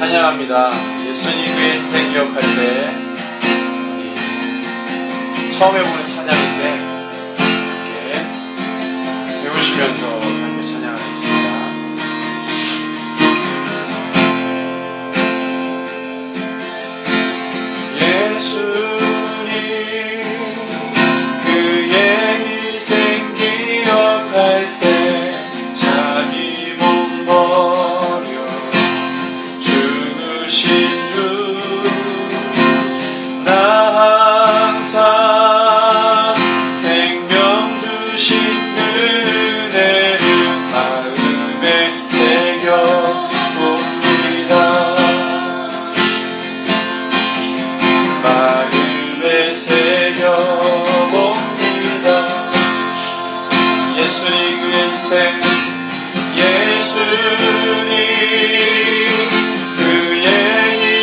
찬양합니다. 예수님 그 인생 기억할 때 처음 해보는 찬양인데 이렇게 배우시면서 함께 찬양하겠습니다. 예수님 그의 인생 기억할 때 자기 몸 버려 죽으신 주 나 항상 생명 주신 은혜를 마음에 새겨봅니다. 마음에 새겨봅니다. 예수님 그 인생 예수님 그의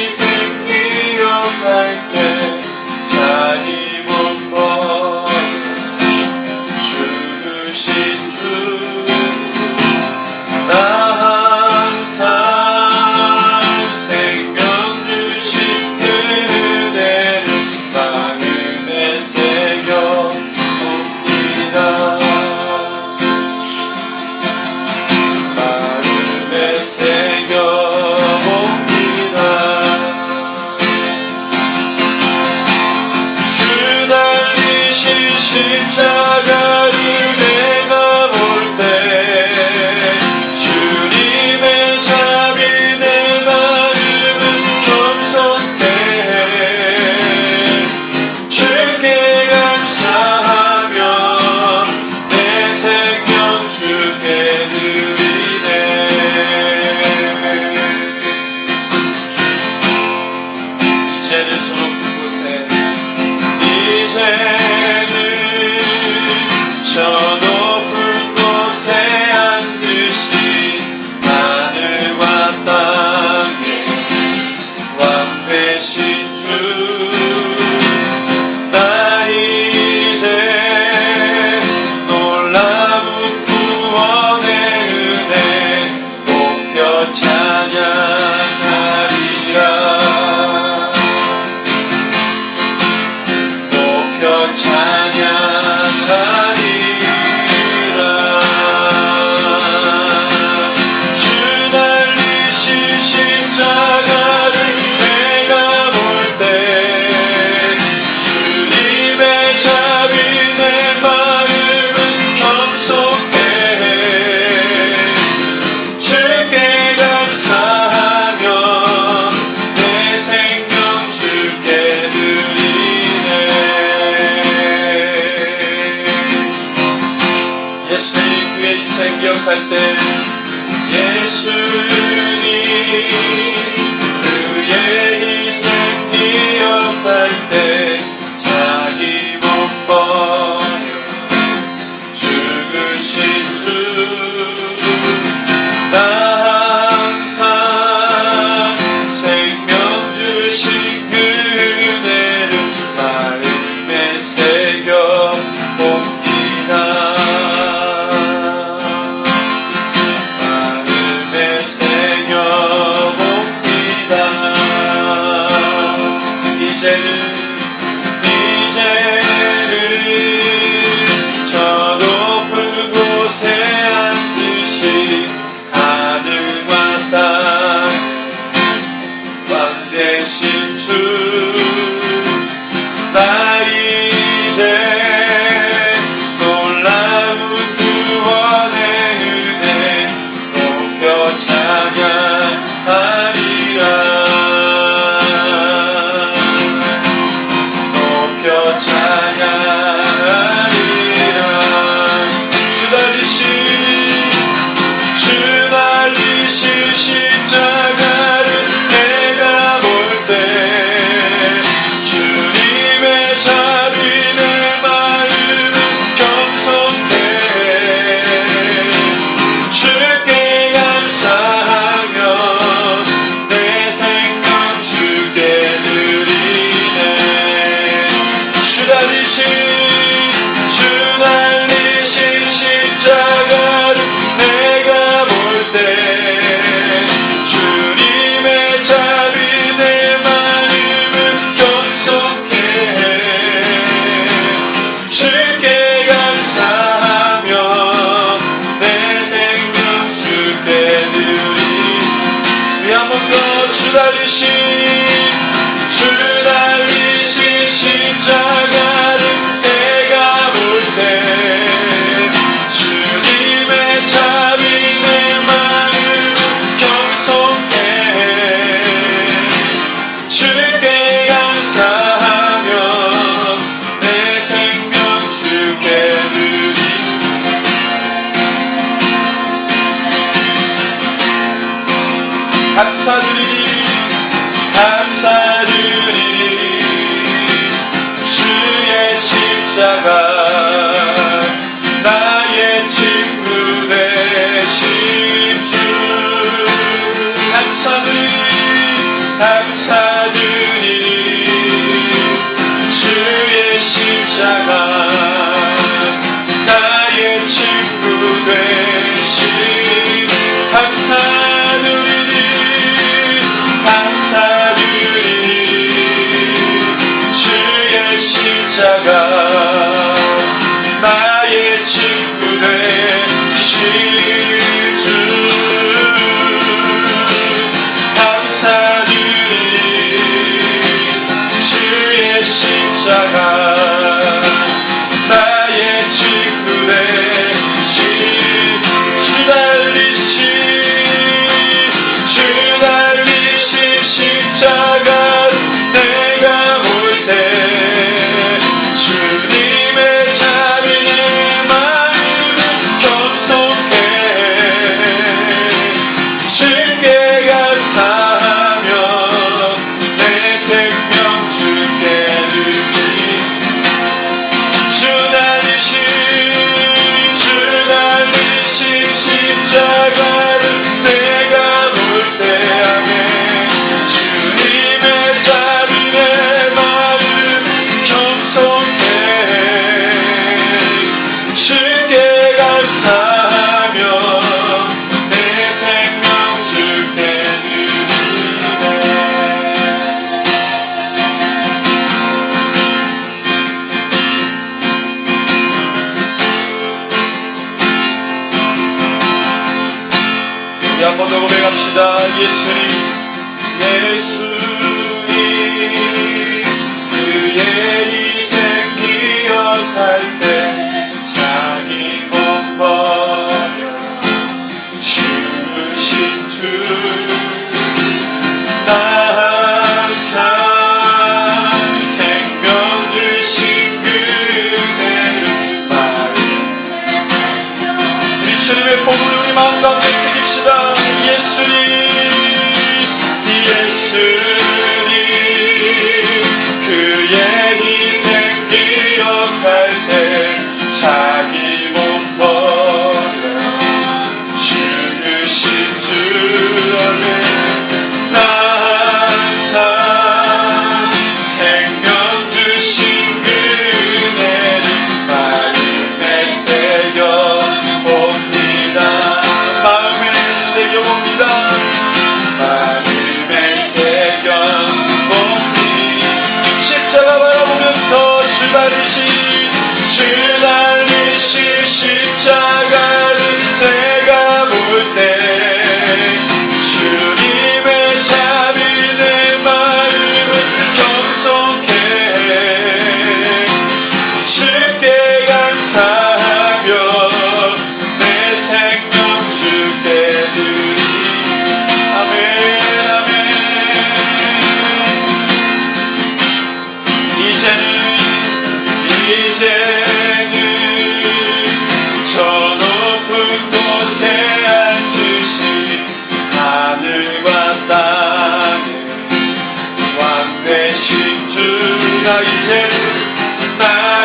인생 기억할 때 자기 몸 버려 죽으신 주 나 항상 생명 주신 은혜를 마음에 새겨봅니다. 마음에 새겨봅니다. 주 달리신 십자가를 내가 볼 때 주님의 자비 내 마음은 겸손해 주께 감사하며 내 생명 주께 드리네. 이제는 저 높은 곳에 이제는 저 높은 곳에 앉으신 하늘과 땅에 왕 되신 주 나 이제 놀라운 구원의 은혜 높여 찬양하리라. 높여 찬양하리라. 주 달리신 십자가를 내가 볼 때 주님의 자비 내 마음은 겸손해 주께 감사하며 내 생명 주께 드리네. 예수님 그의 인생 기억할 때 예수님 그의 인생 기억할 때 자기 몸 버려 죽으신 주 나 항상 생명 주신 은혜를 마음에 새겨봅니다. 마음에 새겨 감사드리니 감사드리니 주의 십자가 나의 친구 되신 주 감사드리니 주의 십자가 나의 친구 되신 감사드리니 주의 십자가 나의 친구 되신 주 감사드리니 주의 십자가 나의 친구 되신 주 달리신 십자가 내가 볼 때 주님의 자비 내 마음은 겸손해 주께 감사하며 내 생명 주께 드리니 주 달리신 십자가를 내가 볼 때 아멘 주님의 자비 내 마음 겸손해 주께 감사하며 내 생명 주께 드리네 우리 한 번 더 고백합시다. 예수님 그의 희생 기억할 때 자기 몸 버려 주신 주 나 항상 생명 주신 그대를 말해 우리 주님의 복을 우리 마음 가운데 새깁시다. 예수님 그의 희생 기억할 때 자기 몸 버려 죽으신 주 나 항상 생명 주신 그대를 마음에 새겨봅니다. 마음에 새겨봅니다. 마음에 새겨봅니 십자가 바라보면서 주 달리신 십자가를 내가 볼 때 주님의 자비 내 마음은 겸손해 주께 감사하며 내 생명 주께 드리니 아멘 아멘 이제는 저 높은 곳에 앉으신 하늘과 땅의 왕 되신 주 나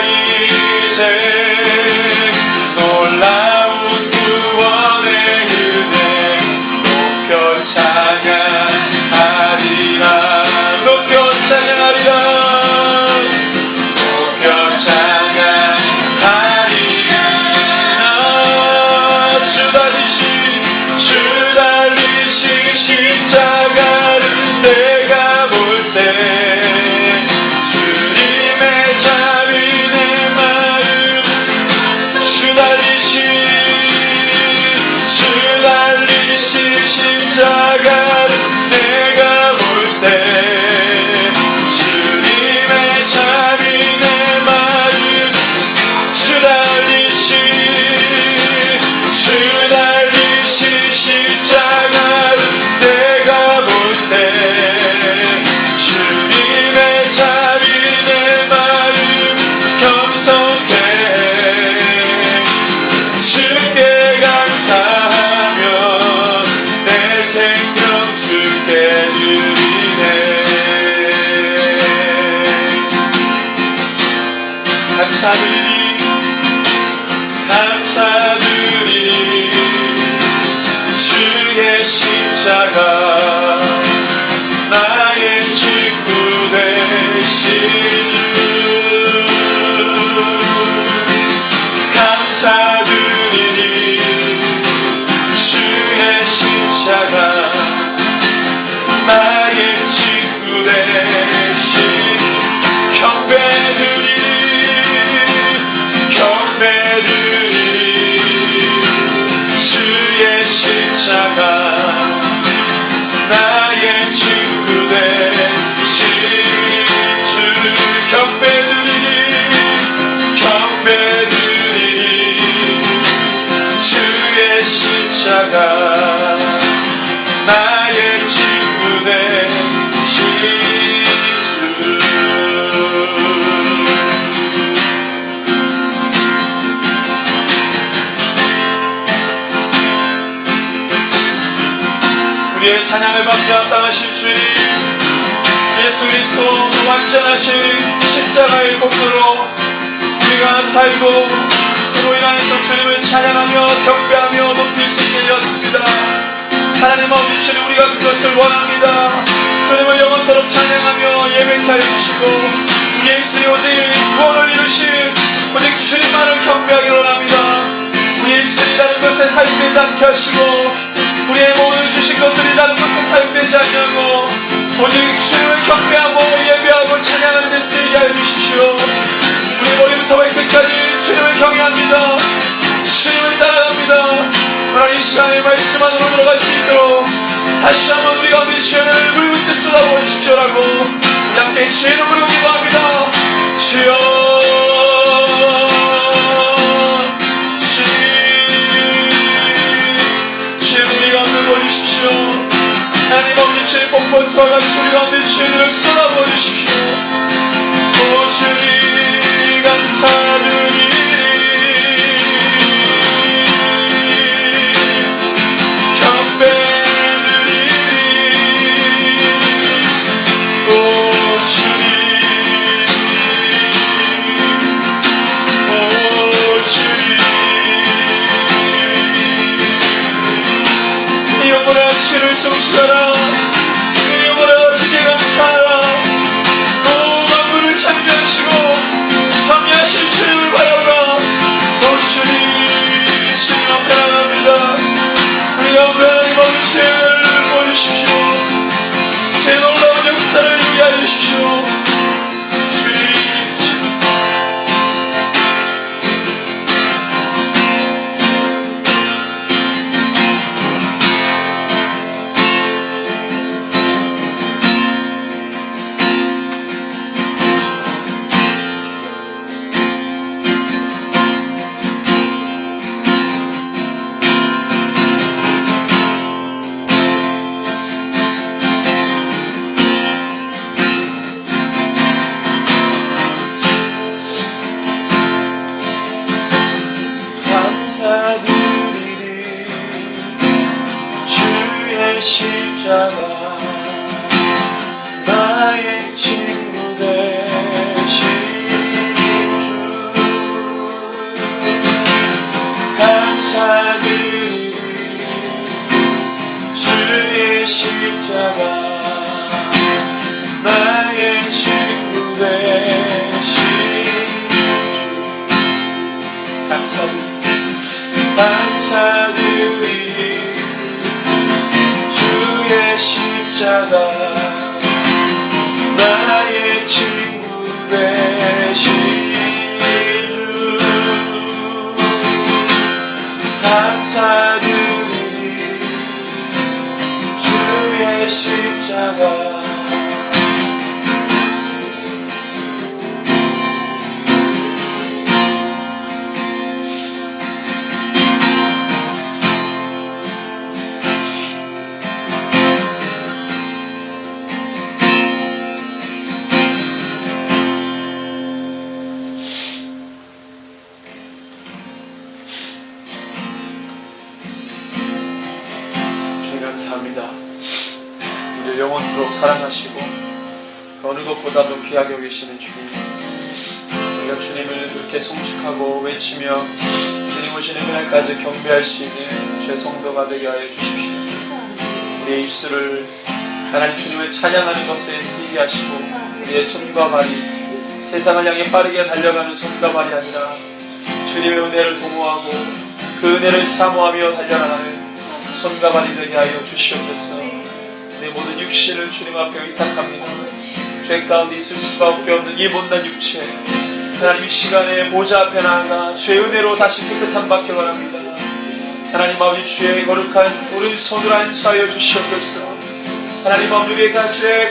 이제 놀라운 구원의 은혜 높여 찬양하리라 높여 찬양하리라 주 달리신 십자가를 내가 볼 때 주님의 자비 내 마음 주 달리신 십자가를 내가 볼 때 주님의 자비 내 마음 주 달리신 십자가 십자가 나의 친구 되신 주 경배드리니 주의 십자가 나의 친구 되신 주. 우리의 찬양을 받게 합당하신 주님 예수 그리스도 완전하신 십자가의 공로로 우리가 살고 그로 인하여서 주님을 찬양하며 경배하며 높일 수 있게 되었습니다. 하나님 아버지 주님 우리가 그것을 원합니다. 주님을 영원토록 찬양하며 예배케 하여 주시고 우리의 입술이 오직 구원을 이루신 오직 주님만을 경배하기를 원합니다. 우리의 입술이 다른 것에 사용되지 않게 하시고 우리의 몸을 주신 것들이 다른 것에 사용되지 않냐고 오직 주님을 경배하고 예배하고 찬양하는 데 쓰이게 하여 주십시오. 우리 머리부터 발끝까지 주님을 경외합니다. 주님을 따라갑니다. 하나님 이 시간에 말씀 안으로 들어갈 수 있도록 다시 한번 우리 가운데 주연을 물붓듯 쏟아부으십시오라고 우리 함께 주의 이름으로 기도합니다. 주여 주님 우리 가운데 보여주십시오. 하나님 아버지 주의 폭포수와 같이 우리 가운데 주의 이름을 쏟아부어주십시오. 오 주님 감사드리니 주를 성취하라. 그 영원한 주께 감사하라. 오 만물을 창조하시고 섭리하신 주님을 바라보라. 오 주님 앞에 나갑니다. 우리가 하나님 아버지를 보여주십시오. 제 놀라운 역사를 이루게 하여 주십시오. 십자가 나의 친구 되신 주 감사드리니 주의 십자가 나의 친구 되신 주 감사드리니 십자가 나의 친구 되신 주 감사드리니 주의 십자가 감사합니다. 우리를 영원토록 사랑하시고 그 어느 것보다도 귀하게 여기시는 주님, 우리가 주님을 그렇게 송축하고 외치며 주님 오시는 그날까지 경배할 수 있는 주의 성도가 되게 하여 주십시오. 우리의 입술을 하나님 주님을 찬양하는 것에 쓰이게 하시고 우리의 손과 발이 세상을 향해 빠르게 달려가는 손과 발이 아니라 주님의 은혜를 도모하고 그 은혜를 사모하며 달려나가는 손과 발이 되게 하여 주시옵소서. 내 모든 육신을 주님 앞에 의탁합니다. 죄 가운데 있을 수밖에 없는 이 못난 육체 하나님 이 시간에 보좌 앞에 나아가 주의 은혜로 다시 깨끗한 받기 원합니다. 하나님 아버지 주의 거룩한 오른손으로 안수하여 주시옵소서. 하나님 아버지 우리의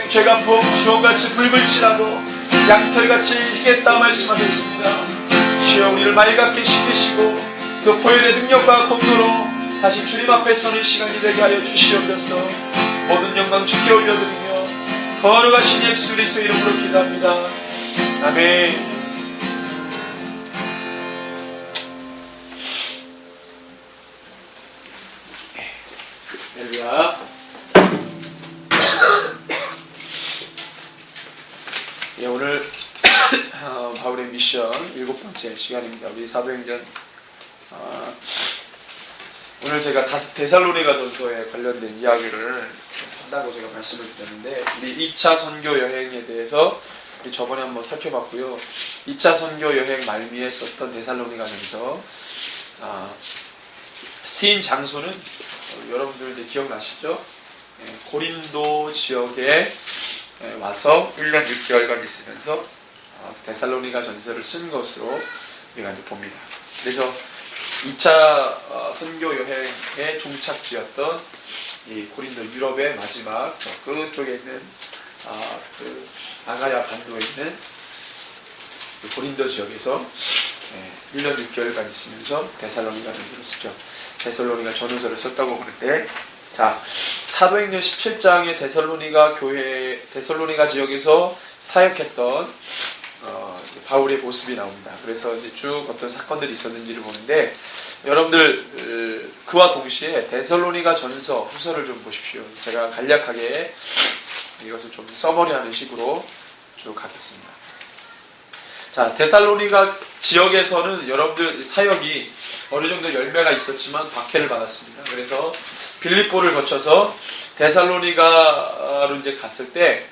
죄가 주홍같이 붉을지라도 양털같이 희겠다 말씀하셨습니다. 주여 우리를 맑게 씻기시고 그 보혈의 능력과 공로로 다시 주님 앞에 서는 시간이 되게 하여 주시옵소서. 모든 영광 주께 올려드리며 거룩하신 예수 그리스도 이름으로 기도합니다. 아멘. 할렐루야. 예, 오늘 바울의 미션 7번째 시간입니다. 우리 사도행전 오늘 제가 데살로니가전서에 관련된 이야기를 한다고 제가 말씀을 드렸는데, 우리 2차 선교 여행에 대해서 우리 저번에 한번 살펴봤고요. 2차 선교 여행 말미에 썼던 데살로니가전서 쓰인 장소는 여러분들 이제 기억나시죠? 고린도 지역에 와서 1년 6개월간 있으면서 데살로니가 전서를 쓴 것으로 우리가 이제 봅니다. 그래서 2차 선교 여행의 종착지였던 이 고린도 유럽의 마지막 끝쪽에 있는 그 아가야 반도에 있는 고린도 지역에서 1년 6개월간 있으면서 데살로니가 전서를 쓰죠. 데살로니가 전후서를 썼다고 그러는데, 자, 사도행전 17장에 데살로니가 지역에서 사역했던 바울의 모습이 나옵니다. 그래서 이제 쭉 어떤 사건들이 있었는지를 보는데, 여러분들 그와 동시에 데살로니가 전서 후서를 좀 보십시오. 제가 간략하게 이것을 좀 서머리하는 식으로 쭉 가겠습니다. 자, 데살로니가 지역에서는 여러분들 사역이 어느 정도 열매가 있었지만 박해를 받았습니다. 그래서 빌립보를 거쳐서 데살로니가로 이제 갔을 때,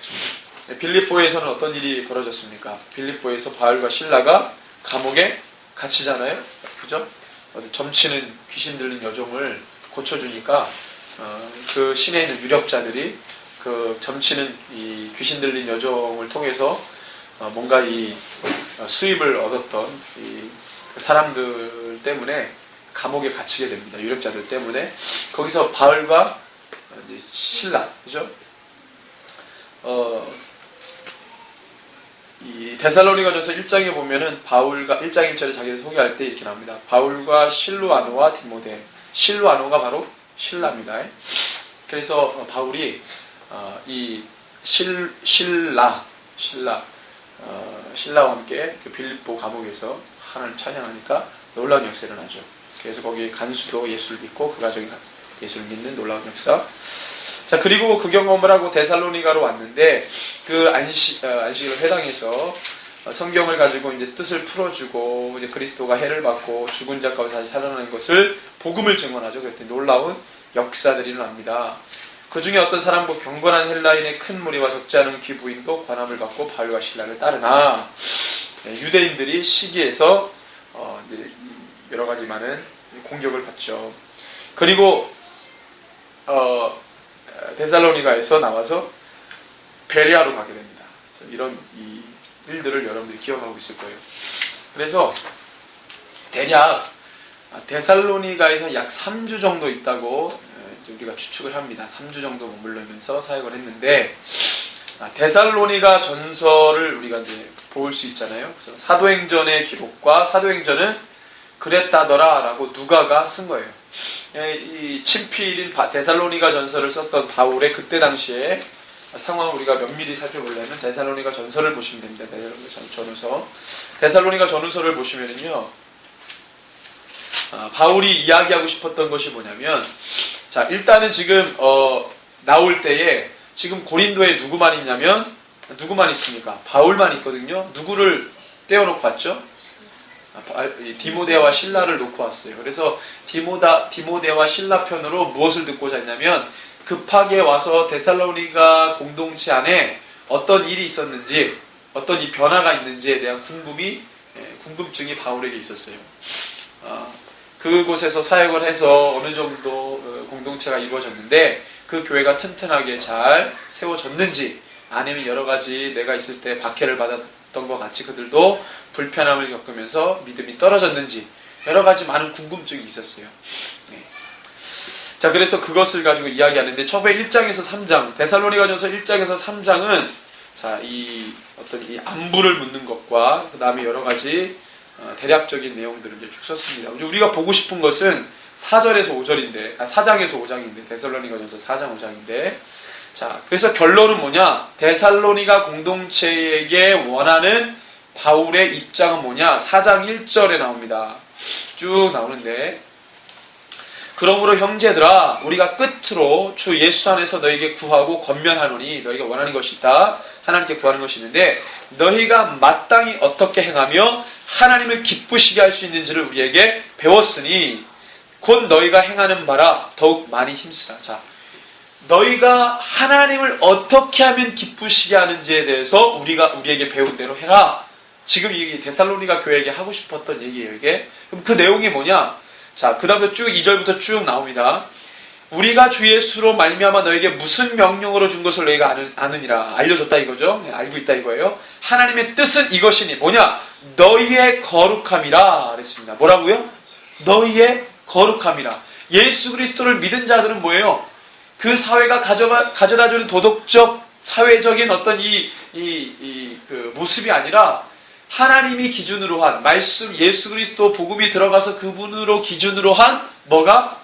빌립보에서는 어떤 일이 벌어졌습니까? 빌립보에서 바울과 실라가 감옥에 갇히잖아요. 그죠? 점치는 귀신 들린 여종을 고쳐주니까 그 시내에 있는 유력자들이 그 점치는 이 귀신 들린 여종을 통해서 뭔가 이 수입을 얻었던 이 사람들 때문에 감옥에 갇히게 됩니다. 유력자들 때문에. 거기서 바울과 실라, 그죠? 이 데살로니가전서 1장에 보면은 바울과 1장 1절에 자기를 소개할 때 이렇게 나옵니다. 바울과 실루아노와 디모데. 실루아노가 바로 신라입니다. 그래서 바울이 이 신라와 함께 그 빌립보 감옥에서 하나님을 찬양하니까 놀라운 역사를 일어나죠. 그래서 거기 간수도 예수를 믿고 그 가족이 예수를 믿는 놀라운 역사. 자, 그리고 그 경험을 하고 데살로니가로 왔는데, 그 안식일 회당에서 성경을 가지고 이제 뜻을 풀어주고, 이제 그리스도가 해를 받고 죽은 자 가운데 다시 살아나는 것을 복음을 증언하죠. 그랬더니 놀라운 역사들이 일어납니다. 그 중에 어떤 사람과 경건한 헬라인의 큰 무리와 적지 않은 귀부인도 권함을 받고 바울과 실라를 따르나, 유대인들이 시기에서 이제 여러 가지 많은 공격을 받죠. 그리고 데살로니가에서 나와서 베레아로 가게 됩니다. 그래서 이런 이 일들을 여러분들이 기억하고 있을 거예요. 그래서 대략 데살로니가에서 약 3주 정도 있다고 우리가 추측을 합니다. 3주 정도 머물면서 사역을 했는데, 데살로니가 전서를 우리가 이제 볼 수 있잖아요. 그래서 사도행전의 기록과 사도행전은 그랬다더라 라고 누가가 쓴 거예요. 이 친필인 데살로니가 전서를 썼던 바울의 그때 당시에 상황을 우리가 면밀히 살펴보려면 데살로니가 전서를 보시면 됩니다. 데살로니가 전후서를 보시면은요, 바울이 이야기하고 싶었던 것이 뭐냐면, 자, 일단은 지금 나올 때에 지금 고린도에 누구만 있냐면, 누구만 있습니까? 바울만 있거든요. 누구를 떼어놓고 왔죠? 디모데와 신라를 놓고 왔어요. 그래서 디모데와 신라 편으로 무엇을 듣고자 했냐면, 급하게 와서 데살로니가 공동체 안에 어떤 일이 있었는지, 어떤 이 변화가 있는지에 대한 궁금증이 바울에게 있었어요. 그곳에서 사역을 해서 어느 정도 공동체가 이루어졌는데, 그 교회가 튼튼하게 잘 세워졌는지, 아니면 여러 가지 내가 있을 때 박해를 받았던 것 같이 그들도 불편함을 겪으면서 믿음이 떨어졌는지, 여러 가지 많은 궁금증이 있었어요. 자, 그래서 그것을 가지고 이야기하는데 처음에 1장에서 3장, 데살로니가전서 1장에서 3장은 자, 이 어떤 이 안부를 묻는 것과 그 다음에 여러 가지 대략적인 내용들을 이제 쭉 썼습니다. 우리가 보고 싶은 것은 4절에서 5절인데, 4장에서 5장인데, 데살로니가전서 4장 5장인데, 자, 그래서 결론은 뭐냐? 데살로니가 공동체에게 원하는 바울의 입장은 뭐냐? 4장 1절에 나옵니다. 쭉 나오는데, 그러므로 형제들아, 우리가 끝으로 주 예수 안에서 너에게 구하고 권면하노니, 너희가 원하는 것이 있다. 하나님께 구하는 것이 있는데, 너희가 마땅히 어떻게 행하며 하나님을 기쁘시게 할 수 있는지를 우리에게 배웠으니, 곧 너희가 행하는 바라 더욱 많이 힘쓰라. 자, 너희가 하나님을 어떻게 하면 기쁘시게 하는지에 대해서 우리에게 배운 대로 해라. 지금 이 데살로니가 교회에게 하고 싶었던 얘기예요, 이게. 그럼 그 내용이 뭐냐? 자, 그 다음에 쭉 2절부터 쭉 나옵니다. 우리가 주 예수로 말미암아 너에게 무슨 명령으로 준 것을 너희가 아느니라. 알려줬다 이거죠. 알고 있다 이거예요. 하나님의 뜻은 이것이니 뭐냐? 너희의 거룩함이라 그랬습니다. 뭐라고요? 너희의 거룩함이라. 예수 그리스도를 믿은 자들은 뭐예요? 그 사회가 가져다주는 도덕적, 사회적인 어떤 그 모습이 아니라 하나님이 기준으로 한 말씀, 예수 그리스도 복음이 들어가서 그분으로 기준으로 한 뭐가?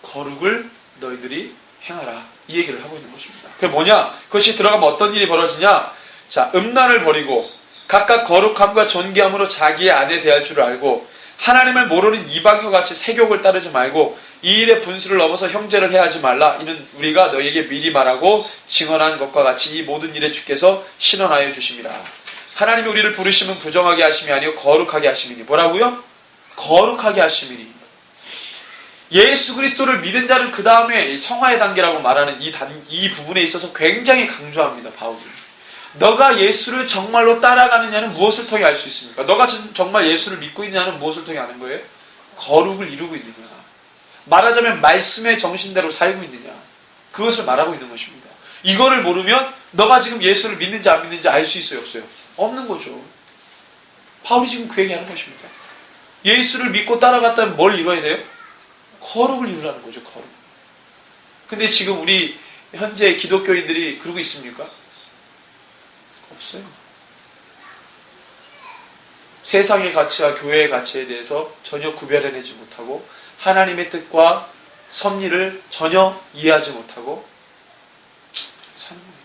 거룩을 너희들이 행하라. 이 얘기를 하고 있는 것입니다. 그게 뭐냐? 그것이 들어가면 어떤 일이 벌어지냐? 자, 음란을 버리고 각각 거룩함과 존귀함으로 자기의 아내 대할 줄 알고 하나님을 모르는 이방인과 같이 세욕을 따르지 말고 이 일의 분수를 넘어서 형제를 해하지 말라. 이는 우리가 너희에게 미리 말하고 증언한 것과 같이 이 모든 일에 주께서 신원하여 주심이라. 하나님이 우리를 부르심은 부정하게 하심이 아니요 거룩하게 하심이니. 뭐라고요? 거룩하게 하심이니. 예수 그리스도를 믿은 자는 그 다음에 성화의 단계라고 말하는 이 부분에 있어서 굉장히 강조합니다. 바울이. 너가 예수를 정말로 따라가느냐는 무엇을 통해 알 수 있습니까? 너가 정말 예수를 믿고 있느냐는 무엇을 통해 아는 거예요? 거룩을 이루고 있느냐. 말하자면 말씀의 정신대로 살고 있느냐. 그것을 말하고 있는 것입니다. 이거를 모르면 너가 지금 예수를 믿는지 안 믿는지 알 수 있어요? 없어요? 없는 거죠. 바울이 지금 그 얘기하는 것입니다. 예수를 믿고 따라갔다면 뭘 이뤄야 돼요? 거룩을 이루라는 거죠. 거룩. 근데 지금 우리 현재 기독교인들이 그러고 있습니까? 없어요. 세상의 가치와 교회의 가치에 대해서 전혀 구별해내지 못하고 하나님의 뜻과 섭리를 전혀 이해하지 못하고 사는 거예요.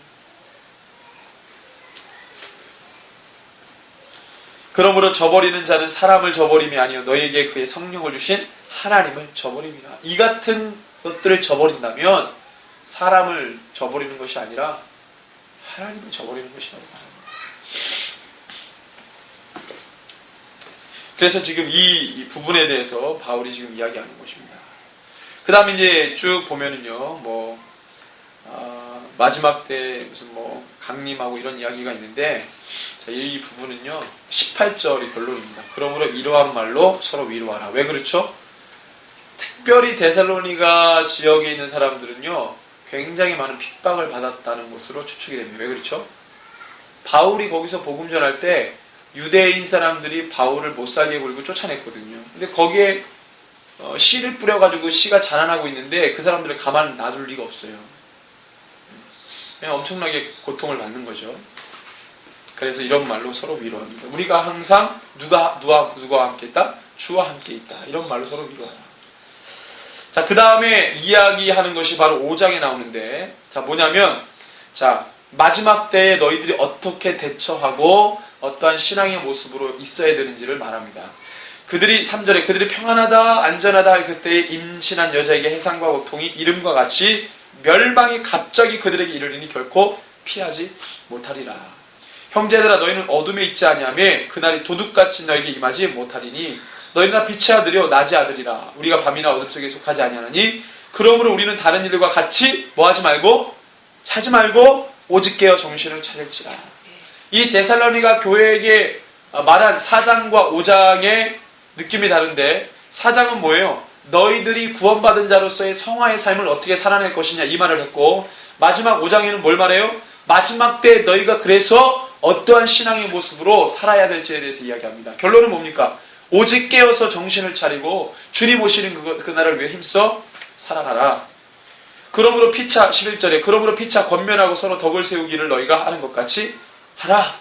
그러므로 저버리는 자는 사람을 저버림이 아니요 너희에게 그의 성령을 주신 하나님을 저버림이라. 이 같은 것들을 저버린다면 사람을 저버리는 것이 아니라 하나님을 저버리는 것이라고 말합니다. 그래서 지금 이 부분에 대해서 바울이 지금 이야기하는 것입니다. 그 다음에 이제 쭉 보면은요, 마지막 때 무슨 강림하고 이런 이야기가 있는데, 자, 이 부분은요, 18절이 결론입니다. 그러므로 이러한 말로 서로 위로하라. 왜 그렇죠? 특별히 데살로니가 지역에 있는 사람들은요, 굉장히 많은 핍박을 받았다는 것으로 추측이 됩니다. 왜 그렇죠? 바울이 거기서 복음 전할 때 유대인 사람들이 바울을 못살게 굴고 쫓아냈거든요. 근데 거기에 씨를 뿌려가지고 씨가 자라나고 있는데 그 사람들을 가만 놔둘 리가 없어요. 그냥 엄청나게 고통을 받는 거죠. 그래서 이런 말로 서로 위로합니다. 우리가 항상 누가 함께 있다? 주와 함께 있다. 이런 말로 서로 위로하라. 자, 그 다음에 이야기하는 것이 바로 5장에 나오는데, 자, 뭐냐면, 자, 마지막 때에 너희들이 어떻게 대처하고 어떠한 신앙의 모습으로 있어야 되는지를 말합니다. 3절에 그들이 평안하다, 안전하다 할 그때에 임신한 여자에게 해상과 고통이 이름과 같이 멸망이 갑자기 그들에게 이르리니 결코 피하지 못하리라. 형제들아 너희는 어둠에 있지 아니하며 그날이 도둑같이 너에게 임하지 못하리니 너희는 다 빛의 아들이요 낮의 아들이라. 우리가 밤이나 어둠 속에 속하지 아니하나니 그러므로 우리는 다른 이들과 같이 하지 말고 오직 깨어 정신을 차릴지라. 이 데살로니가 교회에게 말한 4장과 5장의 느낌이 다른데 4장은 뭐예요? 너희들이 구원받은 자로서의 성화의 삶을 어떻게 살아낼 것이냐 이 말을 했고, 마지막 5장에는 뭘 말해요? 마지막 때 너희가 그래서 어떠한 신앙의 모습으로 살아야 될지에 대해서 이야기합니다. 결론은 뭡니까? 오직 깨어서 정신을 차리고 주님 오시는 그날을 위해 힘써 살아가라. 그러므로 피차 11절에 그러므로 피차 권면하고 서로 덕을 세우기를 너희가 하는 것 같이 하라.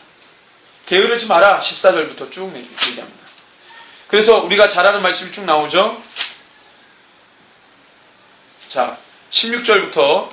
게으르지 마라. 14절부터 쭉 얘기합니다. 그래서 우리가 잘 아는 말씀이 쭉 나오죠. 자, 16절부터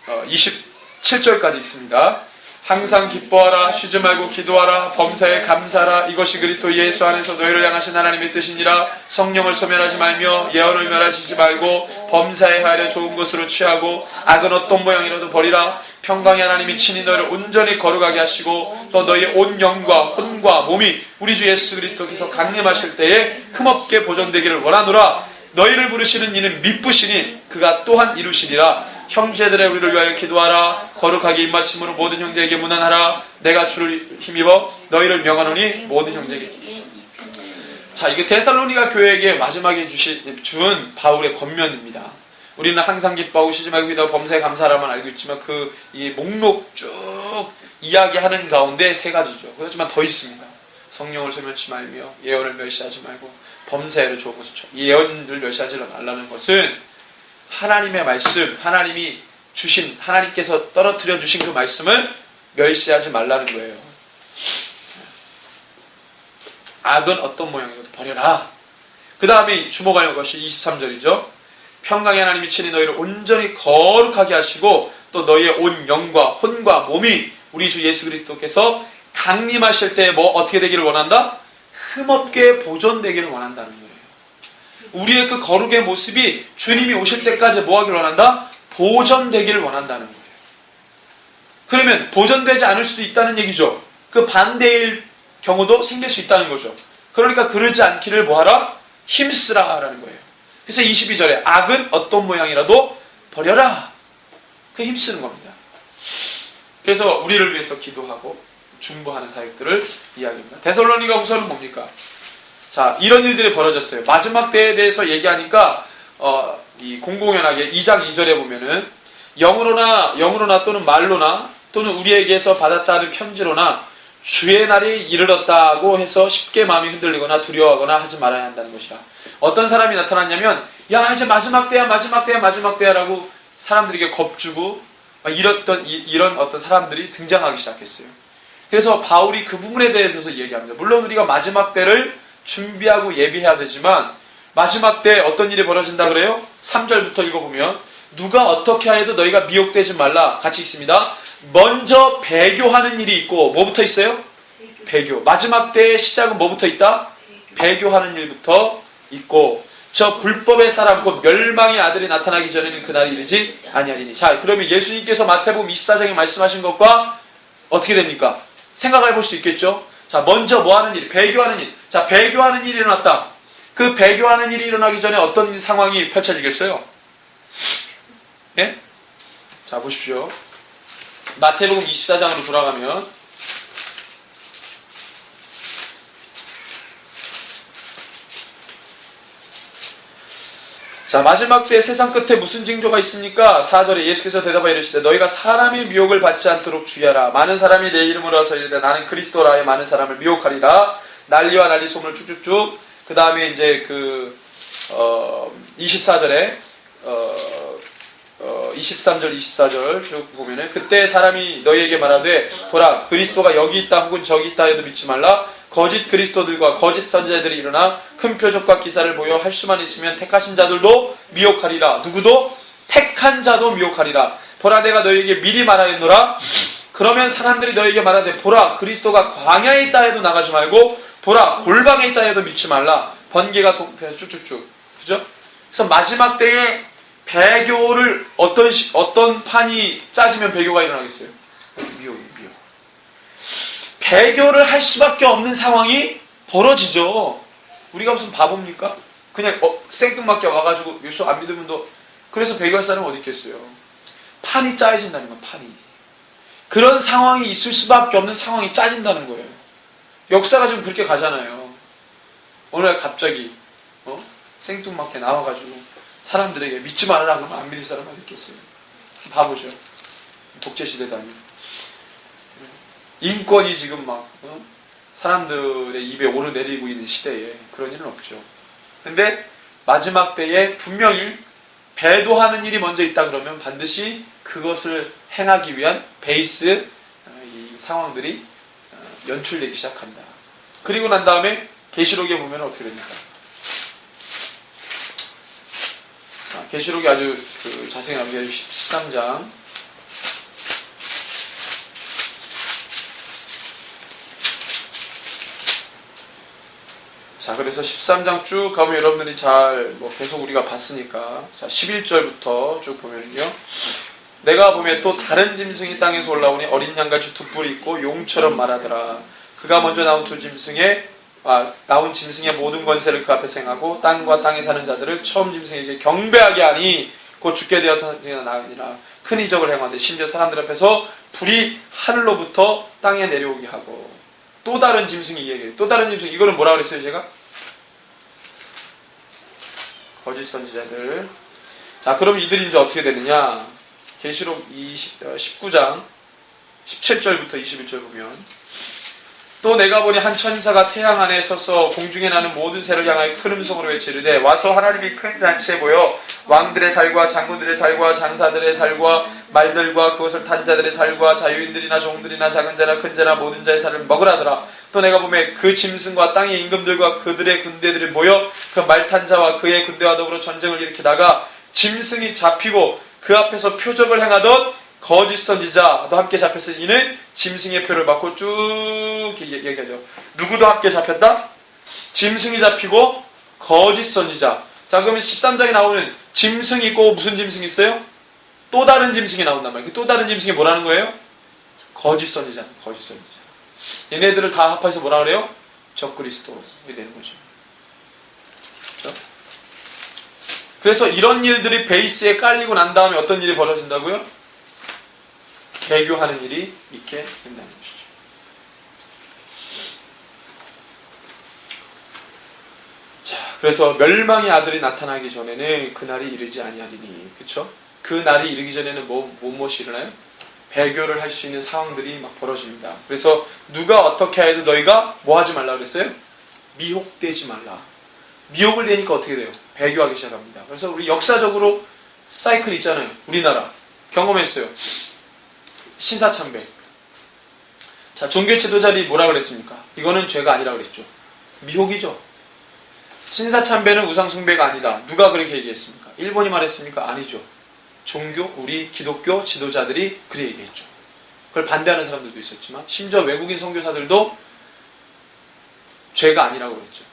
27절까지 있습니다. 항상 기뻐하라. 쉬지 말고 기도하라. 범사에 감사하라. 이것이 그리스도 예수 안에서 너희를 향하신 하나님의 뜻이니라. 성령을 소멸하지 말며 예언을 멸하시지 말고 범사에 하려 좋은 것으로 취하고 악은 어떤 모양이라도 버리라. 평강의 하나님이 친히 너희를 온전히 거룩하게 하시고 또 너희의 온 영과 혼과 몸이 우리 주 예수 그리스도께서 강림하실 때에 흠없게 보존되기를 원하노라. 너희를 부르시는 이는 미쁘시니 그가 또한 이루시리라. 형제들의 우리를 위하여 기도하라. 거룩하게 입맞춤으로 모든 형제에게 문안하라. 내가 주를 힘입어 너희를 명하노니 모든 형제에게. 자, 이게 데살로니가 교회에게 마지막에 준 바울의 권면입니다. 우리는 항상 기뻐하고 쉬지 말고 기도하고 범사에 감사하라만 알고 있지만 이 목록 쭉 이야기하는 가운데 세 가지죠. 그렇지만 더 있습니다. 성령을 소멸치 말며 예언을 멸시하지 말고 범사에를 좋은 것을 예언을 멸시하지 말라는 것은 하나님의 말씀, 하나님이 주신, 하나님께서 떨어뜨려 주신 그 말씀을 멸시하지 말라는 거예요. 악은 어떤 모양이라도 버려라. 그 다음에 주목할 것이 23절이죠. 평강의 하나님이 친히 너희를 온전히 거룩하게 하시고 또 너희의 온 영과 혼과 몸이 우리 주 예수 그리스도께서 강림하실 때 어떻게 되기를 원한다? 흠없게 보존되기를 원한다는 거예요. 우리의 그 거룩의 모습이 주님이 오실 때까지 뭐 하기를 원한다? 보존되기를 원한다는 거예요. 그러면 보존되지 않을 수도 있다는 얘기죠. 그 반대일 경우도 생길 수 있다는 거죠. 그러니까 그러지 않기를 뭐하라? 힘쓰라라는 거예요. 그래서 22절에 악은 어떤 모양이라도 버려라. 그 힘쓰는 겁니다. 그래서 우리를 위해서 기도하고 중보하는 사역들을 이야기합니다. 데살로니가 후서는 뭡니까? 자, 이런 일들이 벌어졌어요. 마지막 때에 대해서 얘기하니까 이 공공연하게 2장 2절에 보면은 영으로나 또는 말로나 또는 우리에게서 받았다는 편지로나 주의 날이 이르렀다고 해서 쉽게 마음이 흔들리거나 두려워하거나 하지 말아야 한다는 것이라. 어떤 사람이 나타났냐면 야 이제 마지막 때야 라고 사람들에게 겁주고 이런 어떤 사람들이 등장하기 시작했어요. 그래서 바울이 그 부분에 대해서 얘기합니다. 물론 우리가 마지막 때를 준비하고 예비해야 되지만 마지막 때 어떤 일이 벌어진다 그래요? 3절부터 읽어보면 누가 어떻게 하여도 너희가 미혹되지 말라. 같이 읽습니다. 먼저 배교하는 일이 있고 뭐부터 있어요? 배교. 마지막 때의 시작은 뭐부터 있다? 배교하는 일부터 있고 저 불법의 사람 곧 멸망의 아들이 나타나기 전에는 그날이 이르지 아니하리니. 자, 그러면 예수님께서 마태복음 24장에 말씀하신 것과 어떻게 됩니까? 생각해 볼 수 있겠죠? 자, 먼저 뭐 하는 일? 배교하는 일. 자, 배교하는 일이 일어났다. 그 배교하는 일이 일어나기 전에 어떤 상황이 펼쳐지겠어요? 예? 자, 보십시오. 마태복음 24장으로 돌아가면 자, 마지막 때 세상 끝에 무슨 징조가 있습니까? 4절에 예수께서 대답하여 이르시되 너희가 사람의 미혹을 받지 않도록 주의하라. 많은 사람이 내 이름으로 와서 이르되 나는 그리스도라 하여 많은 사람을 미혹하리라. 난리와 난리 소문을 쭉쭉쭉. 그 다음에 이제 24절에 23절 24절 쭉 보면은 그때 사람이 너희에게 말하되 보라 그리스도가 여기 있다 혹은 저기 있다 해도 믿지 말라. 거짓 그리스도들과 거짓 선지자들이 일어나 큰 표적과 기사를 보여 할 수만 있으면 택하신 자들도 미혹하리라. 누구도? 택한 자도 미혹하리라. 보라 내가 너희에게 미리 말하였노라. 그러면 사람들이 너희에게 말하되 보라 그리스도가 광야에 있다 해도 나가지 말고 보라 골방에 있다 해도 믿지 말라. 번개가 쭉쭉쭉. 그죠? 그래서 마지막 때에 배교를 어떤 판이 짜지면 배교가 일어나겠어요? 미혹. 배교를 할 수밖에 없는 상황이 벌어지죠. 우리가 무슨 바보입니까? 그냥 생뚱맞게 와가지고 예수 안 믿으면 그래서 배교할 사람은 어디 있겠어요? 판이 짜여진다는 건 판이. 그런 상황이 있을 수밖에 없는 상황이 짜진다는 거예요. 역사가 좀 그렇게 가잖아요. 어느 날 갑자기 생뚱맞게 나와가지고 사람들에게 믿지 말아라 그러면 안 믿을 사람 어디 있겠어요? 바보죠. 독재시대다니. 인권이 지금 막 사람들의 입에 오르내리고 있는 시대에 그런 일은 없죠. 근데 마지막 때에 분명히 배도하는 일이 먼저 있다 그러면 반드시 그것을 행하기 위한 베이스 이 상황들이 연출되기 시작한다. 그리고 난 다음에 계시록에 보면 어떻게 됩니까? 계시록이 아주 자세히 나오게 13장. 자, 그래서 13장 쭉 가면 여러분들이 잘 계속 우리가 봤으니까, 자, 11절부터 쭉 보면요. 내가 보면 또 다른 짐승이 땅에서 올라오니 어린 양같이 두 뿔이 있고 용처럼 말하더라. 그가 먼저 나온 나온 짐승의 모든 권세를 그 앞에 행하고 땅과 땅에 사는 자들을 처음 짐승에게 경배하게 하니 곧 죽게 되었던 나으니라. 큰 이적을 행하는데 심지어 사람들 앞에서 불이 하늘로부터 땅에 내려오게 하고. 또 다른 짐승이 얘기해요. 또 다른 짐승. 이거는 뭐라 그랬어요 제가? 거짓 선지자들. 자, 그럼 이들이 이제 어떻게 되느냐? 계시록 19장 17절부터 21절 보면, 또 내가 보니 한 천사가 태양 안에 서서 공중에 나는 모든 새를 향하여 큰 음성으로 외치르되 와서 하나님이 큰 잔치에 모여 왕들의 살과 장군들의 살과 장사들의 살과 말들과 그것을 탄 자들의 살과 자유인들이나 종들이나 작은 자나 큰 자나 모든 자의 살을 먹으라더라. 또 내가 보면 그 짐승과 땅의 임금들과 그들의 군대들이 모여 그 말 탄 자와 그의 군대와 더불어 전쟁을 일으키다가 짐승이 잡히고 그 앞에서 표적을 행하던 거짓 선지자도 함께 잡혔으니 이는 짐승의 표를 받고 쭉 얘기하죠. 누구도 함께 잡혔다? 짐승이 잡히고 거짓 선지자. 자, 그러면 13장에 나오는 짐승이 있고 무슨 짐승이 있어요? 또 다른 짐승이 나온단 말이에요. 그 또 다른 짐승이 뭐라는 거예요? 거짓 선지자. 거짓 선지자. 얘네들을 다 합해서 뭐라 그래요? 적그리스도이 되는 거죠. 그렇죠? 그래서 이런 일들이 베이스에 깔리고 난 다음에 어떤 일이 벌어진다고요? 배교하는 일이 있게 된다는 것이죠. 자, 그래서 멸망의 아들이 나타나기 전에는 그날이 이르지 아니하리니, 그렇죠? 그 날이 이르기 전에는 무엇이 일어나요? 배교를 할 수 있는 상황들이 막 벌어집니다. 그래서 누가 어떻게 해도 너희가 뭐 하지 말라 그랬어요? 미혹되지 말라. 미혹을 되니까 어떻게 돼요? 배교하기 시작합니다. 그래서 우리 역사적으로 사이클 있잖아요. 우리나라 경험했어요. 신사참배. 자, 종교 지도자들이 뭐라 그랬습니까? 이거는 죄가 아니라 그랬죠. 미혹이죠. 신사참배는 우상숭배가 아니다. 누가 그렇게 얘기했습니까? 일본이 말했습니까? 아니죠. 우리 기독교 지도자들이 그렇게 얘기했죠. 그걸 반대하는 사람들도 있었지만 심지어 외국인 선교사들도 죄가 아니라고 그랬죠.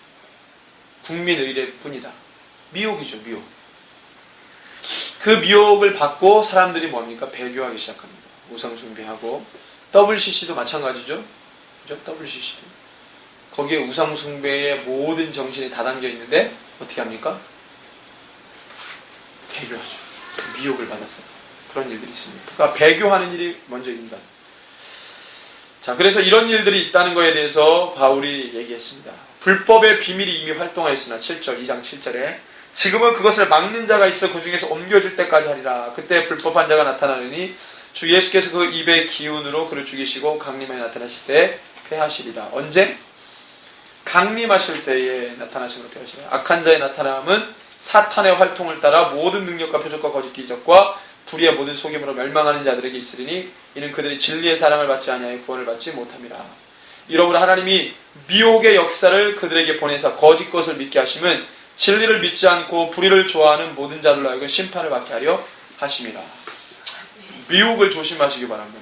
국민의례 뿐이다. 미혹이죠. 미혹. 그 미혹을 받고 사람들이 뭡니까? 배교하기 시작합니다. 우상숭배하고, WCC도 마찬가지죠. 그죠? WCC도. 거기에 우상숭배의 모든 정신이 다 담겨 있는데 어떻게 합니까? 배교하죠. 미혹을 받았어요. 그런 일들이 있습니다. 그러니까 배교하는 일이 먼저 있다. 자, 그래서 이런 일들이 있다는 것에 대해서 바울이 얘기했습니다. 불법의 비밀이 이미 활동하였으나 2장 7절에 지금은 그것을 막는 자가 있어 그 중에서 옮겨줄 때까지 하리라. 그때 불법한 자가 나타나느니 주 예수께서 그 입의 기운으로 그를 죽이시고 강림에 나타나실 때 패하시리라. 언제? 강림하실 때에 나타나심으로 패하시리라. 악한 자의 나타남은 사탄의 활동을 따라 모든 능력과 표적과 거짓 기적과 불의의 모든 속임으로 멸망하는 자들에게 있으리니 이는 그들이 진리의 사랑을 받지 아니하여 구원을 받지 못함이라. 이러므로 하나님이 미혹의 역사를 그들에게 보내사 거짓 것을 믿게 하심은 진리를 믿지 않고 불의를 좋아하는 모든 자들로 하여금 심판을 받게 하려 하심이라. 미혹을 조심하시기 바랍니다.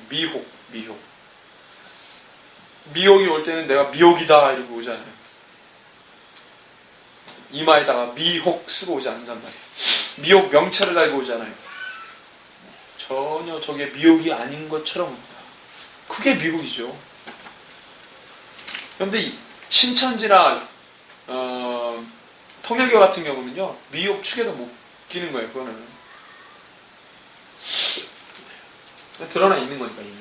미혹이 올 때는 내가 미혹이다 이러고 오잖아요. 이마에다가 미혹 쓰고 오지 않는단 말이에요. 미혹 명찰을 달고 오잖아요. 전혀 저게 미혹이 아닌 것처럼 옵니다. 그게 미혹이죠. 그런데 신천지나 통일교 같은 경우는요, 미혹 축에도 못 끼는 거예요. 그거는 드러나 있는 거니까 이미.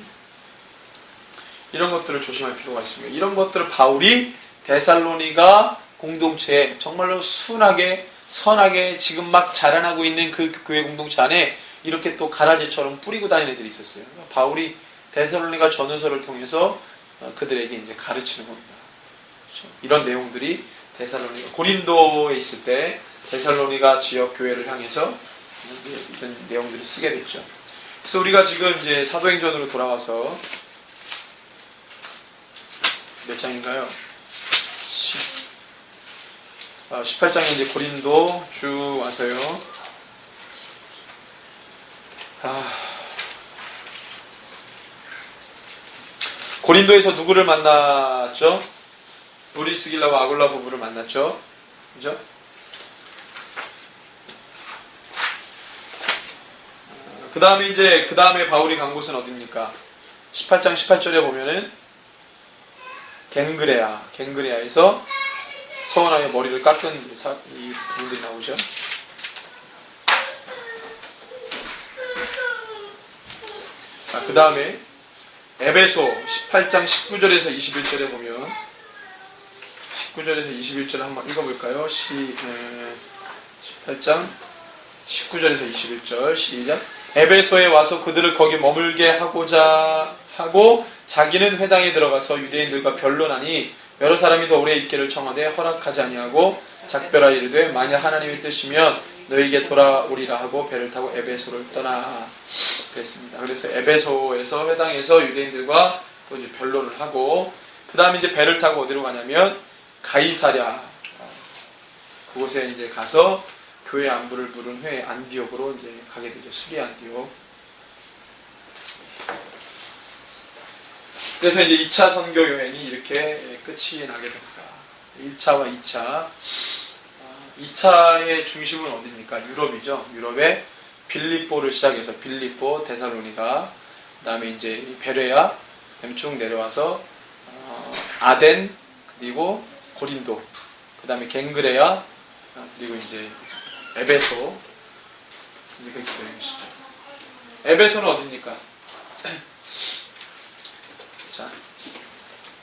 이런 것들을 조심할 필요가 있습니다. 이런 것들을 바울이 데살로니가 공동체에 정말로 순하게 선하게 지금 막 자라나고 있는 그 교회 공동체 안에 이렇게 또 가라지처럼 뿌리고 다니는 애들이 있었어요. 바울이 데살로니가 전후서를 통해서 그들에게 이제 가르치는 겁니다. 그렇죠? 이런 내용들이 데살로니가 고린도에 있을 때 데살로니가 지역 교회를 향해서 이런 내용들을 쓰게 됐죠. 그래서 우리가 지금 이제 사도행전으로 돌아와서 몇 장인가요? 18장에 이제 고린도 쭉 와서요. 고린도에서 누구를 만났죠? 브리스길라와 아굴라 부부를 만났죠. 그죠? 그 다음에 바울이 간 곳은 어디입니까? 18장 18절에 보면은 갱그레아에서 서원하여 머리를 깎은 이 부분들이 나오죠. 그 다음에 에베소 18장 19절에서 21절에 보면 19절에서 21절 한번 읽어볼까요? 18장 19절에서 21절 시작. 에베소에 와서 그들을 거기 머물게 하고자 하고 자기는 회당에 들어가서 유대인들과 변론하니 여러 사람이 더 오래 있기를 청하되 허락하지 아니하고 작별하 이르되 만약 하나님의 뜻이면 너에게 돌아오리라 하고 배를 타고 에베소를 떠나 그랬습니다. 그래서 에베소에서 회당에서 유대인들과 또 이제 변론을 하고 그 다음에 이제 배를 타고 어디로 가냐면 가이사랴 그곳에 이제 가서 교회 안부를 물은 후에 안디옥으로 이제 가게 되죠. 수리 안디옥. 그래서 이제 2차 선교 여행이 이렇게 끝이 나게 됩니다. 1차와 2차. 2차의 중심은 어디입니까? 유럽이죠. 유럽의 빌립보를 시작해서 빌립보, 데살로니가, 그 다음에 이제 베레아, 쭉 내려와서 아덴, 그리고 고린도, 그 다음에 갱그레아, 그리고 이제 에베소. 이렇게 되는 것이죠. 에베소는 어디입니까? 자,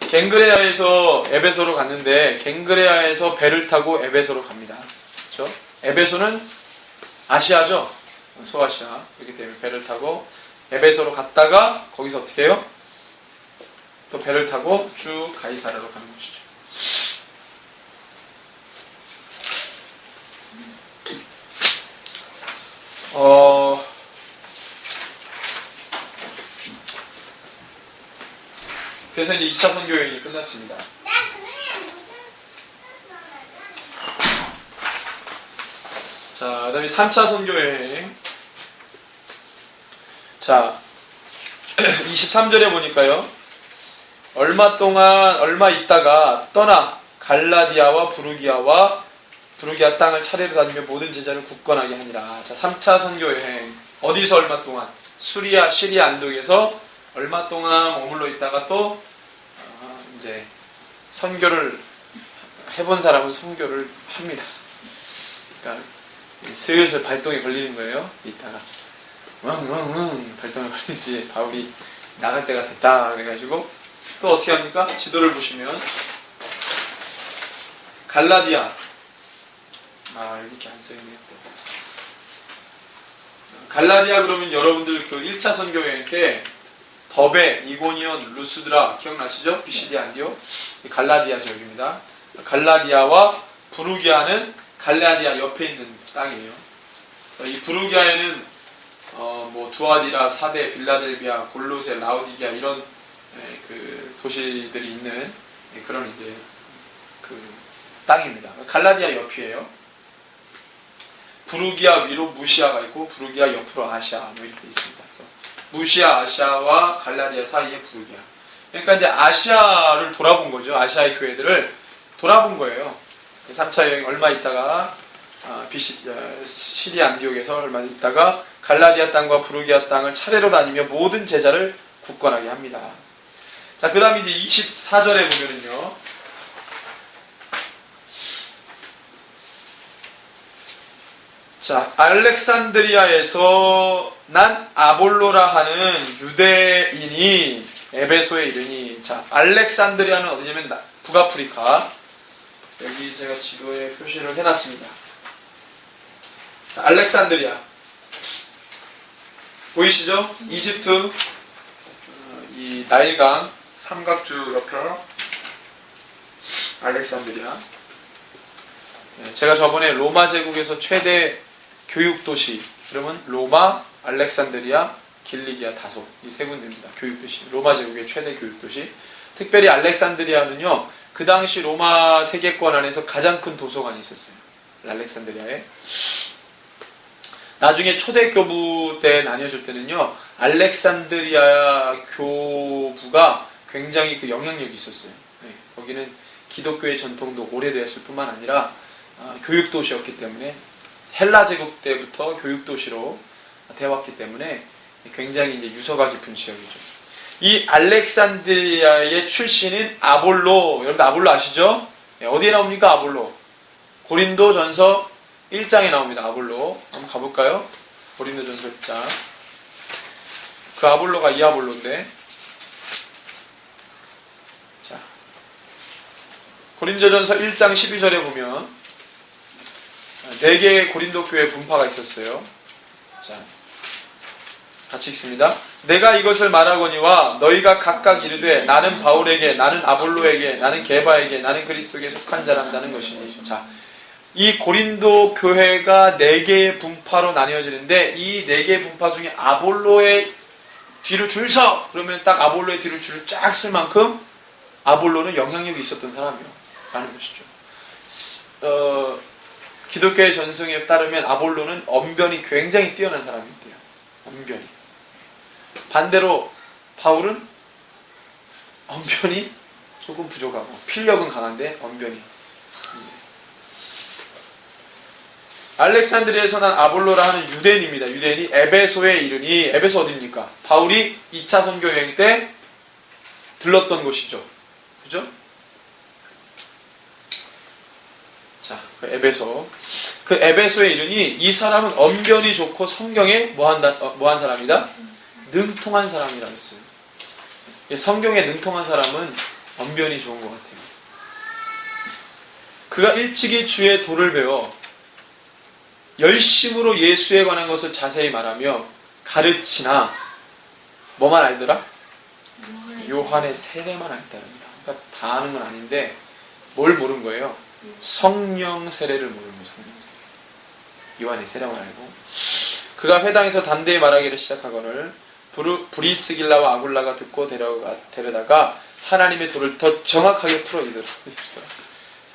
갱그레아에서 에베소로 갔는데 갱그레아에서 배를 타고 에베소로 갑니다. 그렇죠? 에베소는 아시아죠? 소아시아. 이렇기 때문에 배를 타고 에베소로 갔다가 거기서 어떻게 해요? 또 배를 타고 쭉 가이사랴로 가는 것이죠. 그래서 이제 2차 선교 여행이 끝났습니다. 자, 그 다음에 3차 선교 여행. 자, 23절에 보니까요. 얼마 있다가 떠나 갈라디아와 부르기아 땅을 차례로 다니며 모든 제자를 굳건하게 하니라. 자, 3차 선교 여행. 어디서 얼마 동안? 시리아 안독에서 얼마 동안 머물러 있다가 또 이제 선교를 해본 사람은 선교를 합니다. 그러니까 슬슬 발동이 걸리는 거예요. 이따가 발동이 걸리지 바울이 나갈 때가 됐다 그래가지고 또 어떻게 합니까? 지도를 보시면 갈라디아 이렇게 안 써있네요. 갈라디아 그러면 여러분들 그 1차 선교 여행 때 더베, 이고니온, 루스드라 기억나시죠? 비시디 안디옥 갈라디아 지역입니다. 갈라디아와 부르기아는 갈라디아 옆에 있는 땅이에요. 그래서 이 부르기아에는 뭐 두아디라, 사데, 빌라델비아, 골로세, 라오디게아 이런 그 도시들이 있는 그런 이제 그 땅입니다. 갈라디아 옆이에요. 부르기아 위로 무시아가 있고 부르기아 옆으로 아시아 뭐 이렇게 있습니다. 그래서 무시아, 아시아와 갈라디아 사이에 부르기아. 그러니까 이제 아시아를 돌아본 거죠. 아시아의 교회들을 돌아본 거예요. 3차 여행 얼마 있다가 시리아 안디옥에서 얼마 있다가 갈라디아 땅과 부르기아 땅을 차례로 다니며 모든 제자를 굳건하게 합니다. 자, 그 다음에 이제 24절에 보면은요. 자, 알렉산드리아에서 난 아볼로라 하는 유대인이 에베소에 이르니, 자, 알렉산드리아는 어디냐면 북아프리카. 여기 제가 지도에 표시를 해놨습니다. 자, 알렉산드리아. 보이시죠? 이집트, 이 나일강 삼각주 옆에 알렉산드리아. 제가 저번에 로마 제국에서 최대 교육도시, 그러면 로마, 알렉산드리아, 길리기아, 다소, 이 세 군데입니다. 교육도시. 로마 제국의 최대 교육도시. 특별히 알렉산드리아는요, 그 당시 로마 세계권 안에서 가장 큰 도서관이 있었어요. 알렉산드리아에. 나중에 초대교부 때 나뉘어질 때는요, 알렉산드리아 교부가 굉장히 그 영향력이 있었어요. 거기는 기독교의 전통도 오래되었을 뿐만 아니라 교육도시였기 때문에 헬라 제국 때부터 교육도시로 되어왔기 때문에 굉장히 이제 유서가 깊은 지역이죠. 이 알렉산드리아의 출신인 아볼로, 여러분 아볼로 아시죠? 어디에 나옵니까? 아볼로. 고린도전서 1장에 나옵니다. 아볼로. 한번 가볼까요? 고린도전서 1장. 그 아볼로가 이 아볼로인데, 자, 고린도전서 1장 12절에 보면 4개의 고린도 교회 분파가 있었어요. 자, 같이 읽습니다. 내가 이것을 말하거니와 너희가 각각 이르되 나는 바울에게, 나는 아볼로에게, 나는 게바에게, 나는 그리스도에게 속한 자란다는 것이니. 자, 이 고린도 교회가 4개의 분파로 나뉘어지는데 이 4개의 분파 중에 아볼로의 뒤를 줄 서! 그러면 딱 아볼로의 뒤를 줄을 쫙 쓸 만큼 아볼로는 영향력이 있었던 사람이요 라는 것이죠. 기독교의 전승에 따르면 아볼로는 언변이 굉장히 뛰어난 사람인데요. 언변이. 반대로 바울은 언변이 조금 부족하고 필력은 강한데 언변이. 알렉산드리아에서 난 아볼로라 하는 유대인입니다. 유대인이 에베소에 이르니, 에베소 어디입니까? 바울이 2차 선교 여행 때 들렀던 곳이죠. 그죠? 자, 그 에베소. 그 에베소에 이르니 이 사람은 언변이 좋고 성경에 뭐한 사람이다? 능통한 사람이라고 했어요. 성경에 능통한 사람은 언변이 좋은 것 같아요. 그가 일찍이 주의 도를 배워 열심으로 예수에 관한 것을 자세히 말하며 가르치나 뭐만 알더라? 요한의 세례만 알더랍니다. 그러니까 다 아는 건 아닌데 뭘 모른 거예요? 성령 세례를 모르는 거예요. 성령 세례. 요한의 세례만 알고. 그가 회당에서 담대히 말하기를 시작하거늘 브리스길라와 아굴라가 듣고 데려다가 하나님의 도를 더 정확하게 풀어이더라.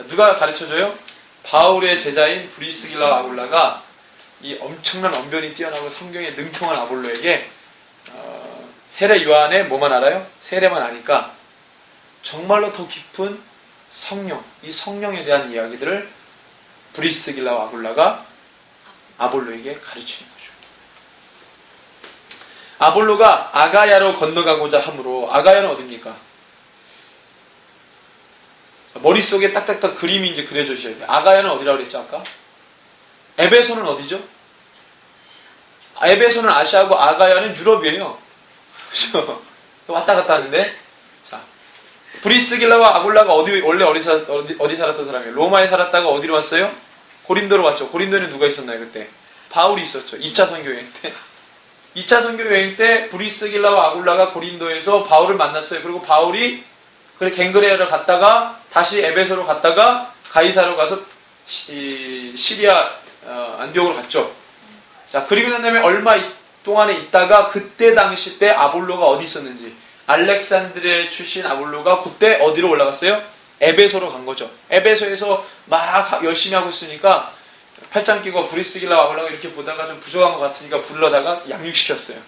누가 가르쳐줘요? 바울의 제자인 브리스길라와 아굴라가 이 엄청난 언변이 뛰어나고 성경에 능통한 아볼로에게 세례 요한의 뭐만 알아요? 세례만 아니까 정말로 더 깊은 성령, 이 성령에 대한 이야기들을 브리스길라와 아굴라가 아볼로에게 가르치는 거죠. 아볼로가 아가야로 건너가고자 하므로, 아가야는 어디입니까? 머릿속에 딱딱딱 그림이 이제 그려주셔야 돼요. 아가야는 어디라고 그랬죠, 아까? 에베소는 어디죠? 에베소는 아시아고 아가야는 유럽이에요. 그죠? 왔다 갔다 하는데, 자, 브리스길라와 아굴라가 원래 어디 살았던 사람이에요? 로마에 살았다가 어디로 왔어요? 고린도로 왔죠. 고린도에는 누가 있었나요, 그때? 바울이 있었죠. 2차 선교 여행 때. 2차 선교 여행 때 브리스길라와 아굴라가 고린도에서 바울을 만났어요. 그리고 바울이 갱그레아를 갔다가 다시 에베소로 갔다가 가이사로 가서 시리아 안디옥으로 갔죠. 자, 그리고 난 다음에 얼마 동안에 있다가 그때 당시 때 아볼로가 어디 있었는지, 알렉산드리아 출신 아볼로가 그때 어디로 올라갔어요? 에베소로 간 거죠. 에베소에서 막 열심히 하고 있으니까 팔짱 끼고 브리스길라 아볼로가 이렇게 보다가 좀 부족한 것 같으니까 불러다가 양육시켰어요.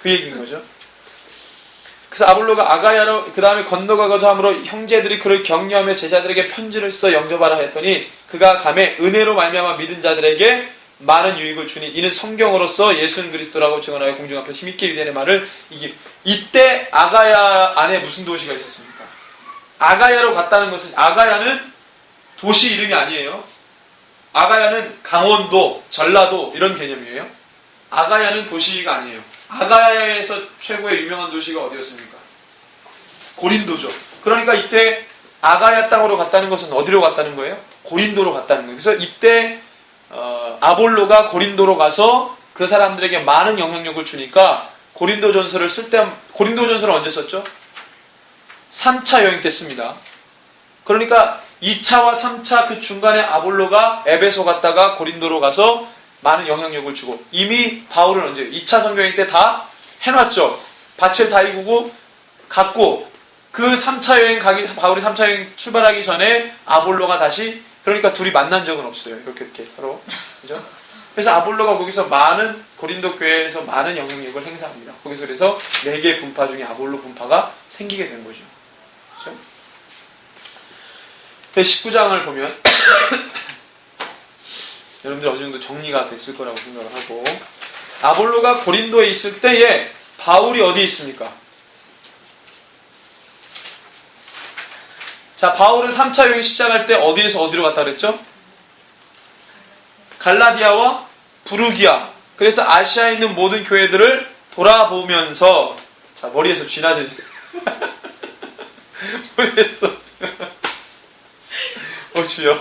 그 얘기인 거죠. 그래서 아볼로가 아가야로 그 다음에 건너가고자 하므로 형제들이 그를 격려하며 제자들에게 편지를 써 영접하라 했더니 그가 감에 은혜로 말미암아 믿은 자들에게 많은 유익을 주니 이는 성경으로서 예수는 그리스도라고 증언하여 공중 앞에 힘있게 유대인의 말을 이때 아가야 안에 무슨 도시가 있었습니까? 아가야로 갔다는 것은, 아가야는 도시 이름이 아니에요. 아가야는 강원도, 전라도 이런 개념이에요. 아가야는 도시가 아니에요. 아가야에서 최고의 유명한 도시가 어디였습니까? 고린도죠. 그러니까 이때 아가야 땅으로 갔다는 것은 어디로 갔다는 거예요? 고린도로 갔다는 거예요. 그래서 이때 아볼로가 고린도로 가서 그 사람들에게 많은 영향력을 주니까 고린도전서를 고린도전서를 언제 썼죠? 3차 여행 때 씁니다. 그러니까 2차와 3차 그 중간에 아볼로가 에베소 갔다가 고린도로 가서 많은 영향력을 주고, 이미 바울은 언제 2차 선교행 때 다 해놨죠. 밭을 다 이구고 갔고, 그 3차 여행 바울이 3차 여행 출발하기 전에 아볼로가 다시, 그러니까 둘이 만난 적은 없어요. 이렇게 서로. 그죠? 그래서 아볼로가 거기서 고린도 교회에서 많은 영향력을 행사합니다. 거기서 그래서 4개의 분파 중에 아볼로 분파가 생기게 된 거죠. 그죠? 19장을 보면 여러분들 어느 정도 정리가 됐을 거라고 생각을 하고, 아볼로가 고린도에 있을 때에 바울이 어디 있습니까? 자, 바울은 3차 여행 시작할 때 어디에서 어디로 갔다 그랬죠? 갈라디아와 부르기아. 그래서 아시아에 있는 모든 교회들을 돌아보면서, 자, 머리에서 쥐나지 머리에서 주여.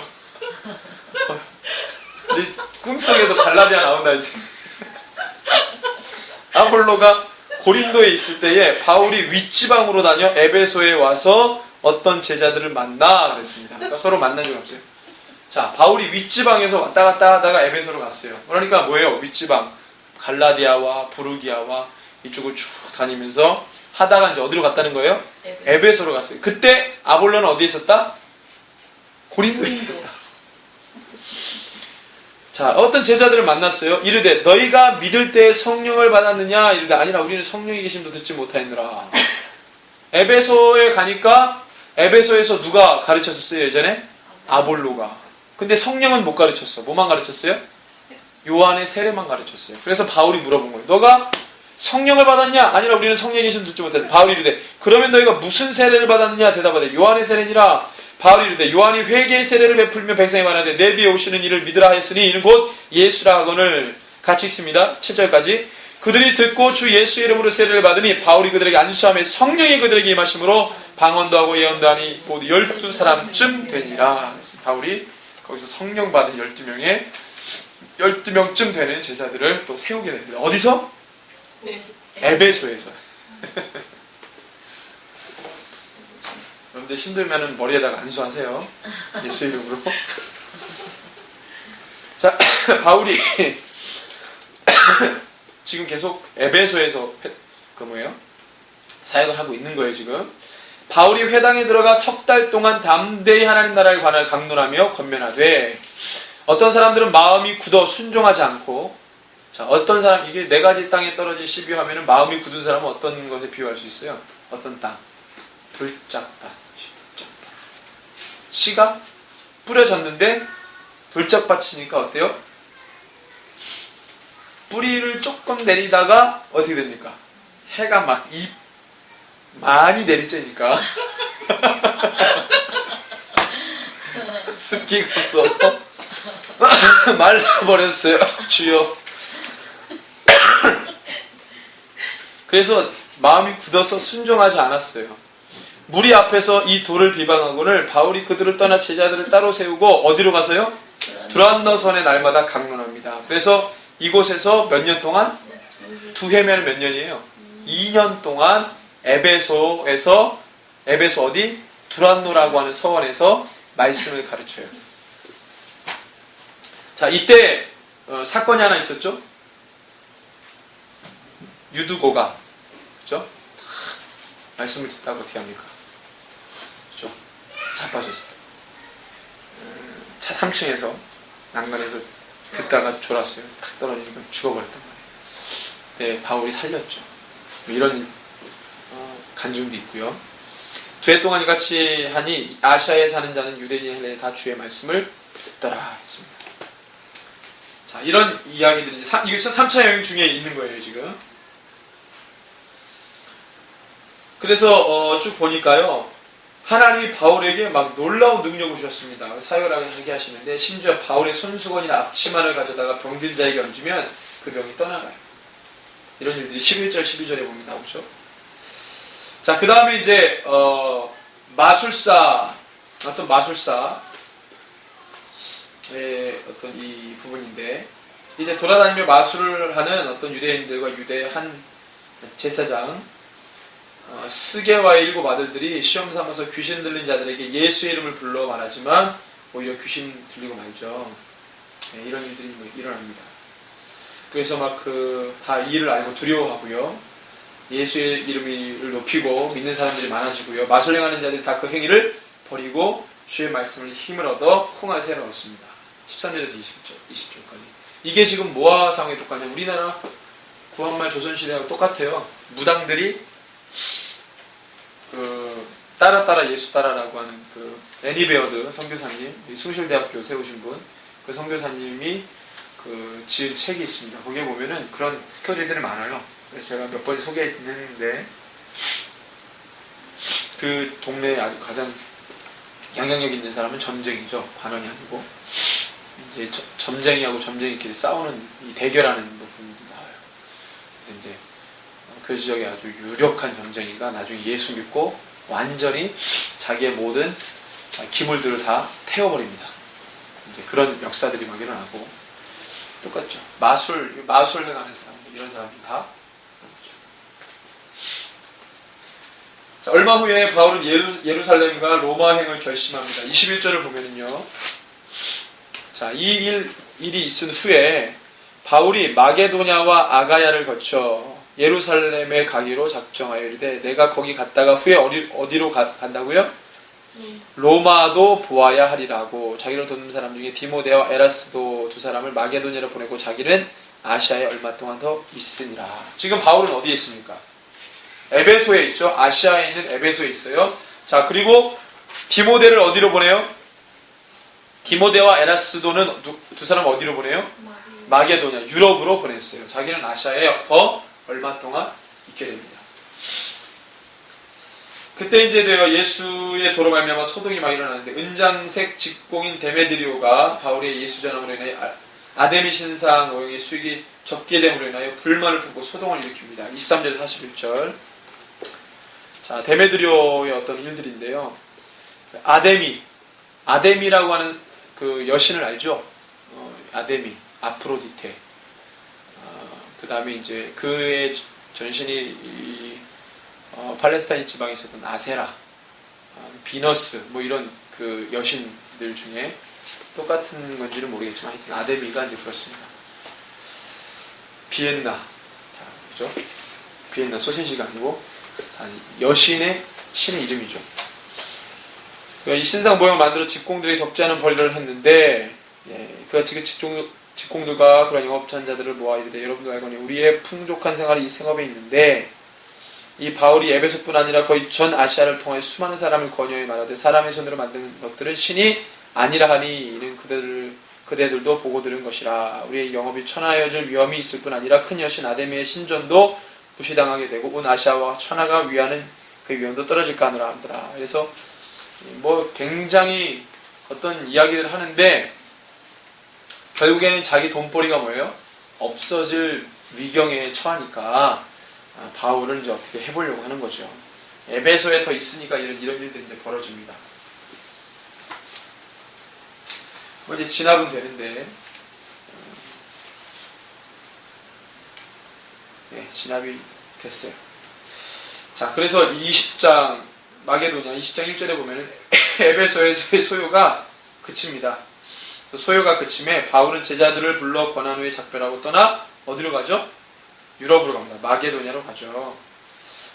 네 꿈속에서 갈라디아 나온다 이제. 아볼로가 고린도에 있을 때에 바울이 윗지방으로 다녀 에베소에 와서 어떤 제자들을 만나 그랬습니다. 그러니까 서로 만난 적 없어요. 자, 바울이 윗지방에서 왔다 갔다 하다가 에베소로 갔어요. 그러니까 뭐예요? 윗지방 갈라디아와 부르기아와 이쪽을 쭉 다니면서 하다가 이제 어디로 갔다는 거예요? 에베소로 갔어요. 그때 아볼로는 어디에 있었다? 고린도에 있었다. 자, 어떤 제자들을 만났어요. 이르되 너희가 믿을 때 성령을 받았느냐? 이르되 아니라 우리는 성령이 계심도 듣지 못하였느라. 에베소에 가니까 에베소에서 누가 가르쳤었어요? 예전에? 아볼로가. 근데 성령은 못 가르쳤어. 뭐만 가르쳤어요? 요한의 세례만 가르쳤어요. 그래서 바울이 물어본 거예요. 너가 성령을 받았냐? 아니라 우리는 성령이 계심도 듣지 못하였다. 바울이 이르되 그러면 너희가 무슨 세례를 받았느냐? 대답하되 요한의 세례니라. 바울이 이르되 요한이 회개의 세례를 베풀며 백성에 말하되 내 뒤에 오시는 이를 믿으라 하였으니 이는 곧 예수라 하거늘. 같이 읽습니다. 7절까지. 그들이 듣고 주 예수 이름으로 세례를 받으니 바울이 그들에게 안수하며 성령이 그들에게 임하심으로 방언도 하고 예언도 하니 모두 12사람쯤 되니라. 바울이 거기서 성령 받은 12명쯤 되는 제자들을 또 세우게 됩니다. 어디서? 네. 에베소에서. 여러분들 힘들면 머리에다가 안수하세요. 예수 이름으로. 자, 바울이 지금 계속 에베소에서 사역을 하고 있는 거예요, 지금. 바울이 회당에 들어가 3달 동안 담대히 하나님 나라를 관할 강론하며 권면하되 어떤 사람들은 마음이 굳어 순종하지 않고, 자, 어떤 사람, 이게 4가지 땅에 떨어진 씨 비유하면 마음이 굳은 사람은 어떤 것에 비유할 수 있어요? 어떤 땅? 돌짝밭. 씨가 뿌려졌는데 돌짝밭이니까 어때요? 뿌리를 조금 내리다가 어떻게 됩니까? 해가 막 많이 내리쬐니까 습기가 없어서 말라버렸어요. 주여. 그래서 마음이 굳어서 순종하지 않았어요. 무리 앞에서 이 돌을 비방하고는 바울이 그들을 떠나 제자들을 따로 세우고 어디로 가서요? 두란노선의 날마다 강론합니다. 그래서 이곳에서 몇 년 동안? 2해면 몇 년이에요? 2년 동안 에베소 어디? 두란노라고 하는 서원에서 말씀을 가르쳐요. 자, 이때 사건이 하나 있었죠? 유두고가, 그죠? 말씀을 듣다가 어떻게 합니까? 그죠? 자빠졌어요. 차 3층에서 난간에서 듣다가 졸았어요. 탁 떨어지니까 죽어버렸단 말이에요. 네, 바울이 살렸죠. 이런 간증도 있고요. 2해 동안 이같이 하니 아시아에 사는 자는 유대인 헬레인 다 주의 말씀을 듣더라 했습니다. 자, 이런 이야기들이 이게 3차 여행 중에 있는 거예요, 지금. 그래서 쭉 보니까요, 하나님이 바울에게 막 놀라운 능력을 주셨습니다. 사역을 하게 하시는데 심지어 바울의 손수건이나 앞치마를 가져다가 병든 자에게 얹으면 그 병이 떠나가요. 이런 일들이 11절, 12절에 보면 나오죠. 자, 그 다음에 이제 마술사의 어떤 이 부분인데, 이제 돌아다니며 마술을 하는 어떤 유대인들과 유대 한 제사장, 스게와의 7 아들들이 시험 삼아서 귀신 들린 자들에게 예수의 이름을 불러 말하지만 오히려 귀신 들리고 말죠. 네, 이런 일들이 일어납니다. 그래서 막 다 이 일을 알고 두려워하고요. 예수의 이름을 높이고 믿는 사람들이 많아지고요. 마술 행하는 자들이 다 그 행위를 버리고 주의 말씀을 힘을 얻어 홍하세를 얻습니다. 13절에서 20절까지. 이게 지금 뭐와 상황이 똑같냐? 우리나라 구한말 조선시대하고 똑같아요. 무당들이 따라 예수 따라라고 하는 애니베어드 선교사님, 숭실대학교 세우신 분, 그 선교사님이 지은 책이 있습니다. 거기에 보면은 그런 스토리들이 많아요. 그래서 제가 몇 번 소개했는데, 그 동네에 아주 가장 영향력 있는 사람은 점쟁이죠. 관원이 아니고. 이제 점쟁이하고 점쟁이끼리 싸우는 이 대결하는 부분이 나와요. 그래서 이제 그 지역에 아주 유력한 점쟁이가 나중에 예수 믿고 완전히 자기의 모든 기물들을 다 태워버립니다. 이제 그런 역사들이 막 일어나고 똑같죠. 마술 행하는 사람들, 이런 사람들 다. 자, 얼마 후에 바울은 예루살렘과 로마행을 결심합니다. 21절을 보면은요. 자, 이 일이 있은 후에 바울이 마게도냐와 아가야를 거쳐 예루살렘에 가기로 작정하여 이르되 내가 거기 갔다가 후에 어디로 간다고요? 로마도 보아야 하리라고 자기를 돕는 사람 중에 디모데와 에라스도 2 사람을 마게도냐로 보내고 자기는 아시아에 얼마 동안 더 있으니라. 지금 바울은 어디에 있습니까? 에베소에 있죠. 아시아에 있는 에베소에 있어요. 자, 그리고 디모데를 어디로 보내요? 디모데와 에라스도는 2 사람 어디로 보내요? 마게도냐, 유럽으로 보냈어요. 자기는 아시아에 더 얼마 동안 있게 됩니다. 그때 이제 예수의 도로 말미암아 소동이 막 일어나는데 은장색 직공인 데메드리오가 바울의 예수 전함으로 인하여 아데미 신상 모형의 수익이 적게 됨으로 인하여 불만을 품고 소동을 일으킵니다. 23절 41절. 자, 데메드리오의 어떤 일들인데요. 아데미라고 하는 그 여신을 알죠? 아데미, 아프로디테. 그 다음에 이제 그의 전신이 팔레스타인 지방에 있었던 아세라, 비너스, 뭐 이런 그 여신들 중에 똑같은 건지는 모르겠지만 하여튼 아데미가 이제 그렇습니다. 비엔나, 자, 그죠? 비엔나 소신시가 아니고 여신의 신의 이름이죠. 이 신상 모형을 만들어 직공들에게 적지 않은 벌이를 했는데, 그가 직공들과 그런 영업천자들을 모아 이르되 여러분도 알거니 우리의 풍족한 생활이 이 생업에 있는데 이 바울이 에베소뿐 아니라 거의 전 아시아를 통해 수많은 사람을 권유해 말하되 사람의 손으로 만든 것들은 신이 아니라 하니 이는 그대들도 보고 들은 것이라. 우리의 영업이 천하여질 위험이 있을 뿐 아니라 큰 여신 아데미의 신전도 무시당하게 되고 온 아시아와 천하가 위하는 그 위험도 떨어질까 하노라 하더라. 그래서 뭐 굉장히 어떤 이야기를 하는데 결국에는 자기 돈벌이가 뭐예요? 없어질 위경에 처하니까 바울을 이제 어떻게 해보려고 하는 거죠. 에베소에 더 있으니까 이런 일들이 이제 벌어집니다. 뭐 이제 진압은 되는데, 진압이 됐어요. 자, 그래서 20장 마게도냐 20장 1절에 보면은 에베소에서의 소요가 그칩니다. 소요가 그침에 바울은 제자들을 불러 권한 후에 작별하고 떠나 어디로 가죠? 유럽으로 갑니다. 마게도냐로 가죠.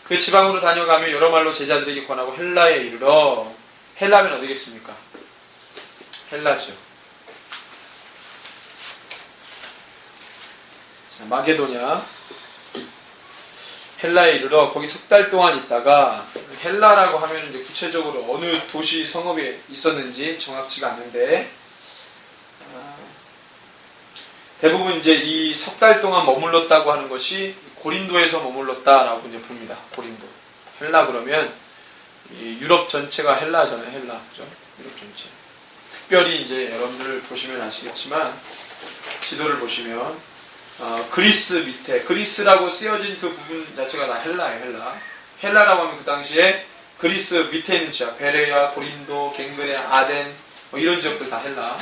그 지방으로 다녀가며 여러 말로 제자들에게 권하고 헬라에 이르러, 헬라면 어디겠습니까? 헬라죠. 자, 마게도냐 헬라에 이르러 거기 3달 동안 있다가, 헬라라고 하면 이제 구체적으로 어느 도시 성읍에 있었는지 정확치가 않는데 대부분 이제 이 3달 동안 머물렀다고 하는 것이 고린도에서 머물렀다라고 이제 봅니다. 고린도. 헬라 그러면 이 유럽 전체가 헬라잖아요. 헬라. 그죠? 유럽 전체. 특별히 이제 여러분들 보시면 아시겠지만 지도를 보시면 그리스 밑에, 그리스라고 쓰여진 그 부분 자체가 다 헬라예요. 헬라. 헬라라고 하면 그 당시에 그리스 밑에 있는 지역, 베레아, 고린도, 갱그레, 아덴 뭐 이런 지역들 다 헬라.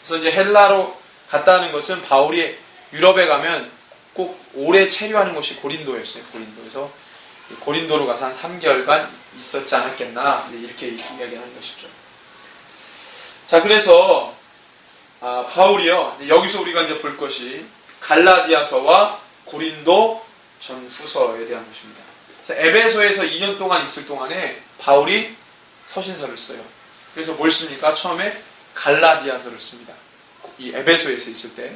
그래서 이제 헬라로 갔다는 것은 바울이 유럽에 가면 꼭 오래 체류하는 곳이 고린도였어요. 고린도에서 고린도로 가서 한 3개월간 있었지 않았겠나 이렇게 이야기하는 것이죠. 자, 그래서 바울이요, 여기서 우리가 이제 볼 것이 갈라디아서와 고린도 전후서에 대한 것입니다. 에베소에서 2년 동안 있을 동안에 바울이 서신서를 써요. 그래서 뭘 씁니까? 처음에 갈라디아서를 씁니다. 이 에베소에서 있을 때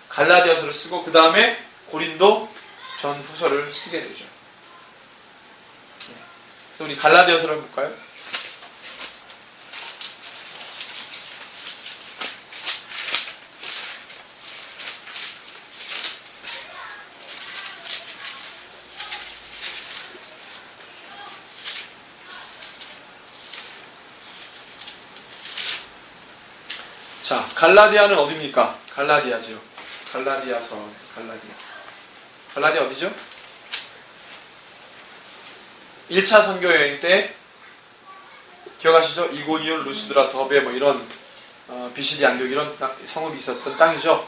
갈라디아서를 쓰고 그 다음에 고린도 전후서를 쓰게 되죠. 그래서 우리 갈라디아서를 볼까요? 자, 갈라디아는 어디입니까? 갈라디아죠. 갈라디아서, 갈라디아 어디죠? 1차 선교 여행 때 기억하시죠? 이고니온, 루스드라, 더베 뭐 이런 비시디 안디옥 이런 성읍이 있었던 땅이죠.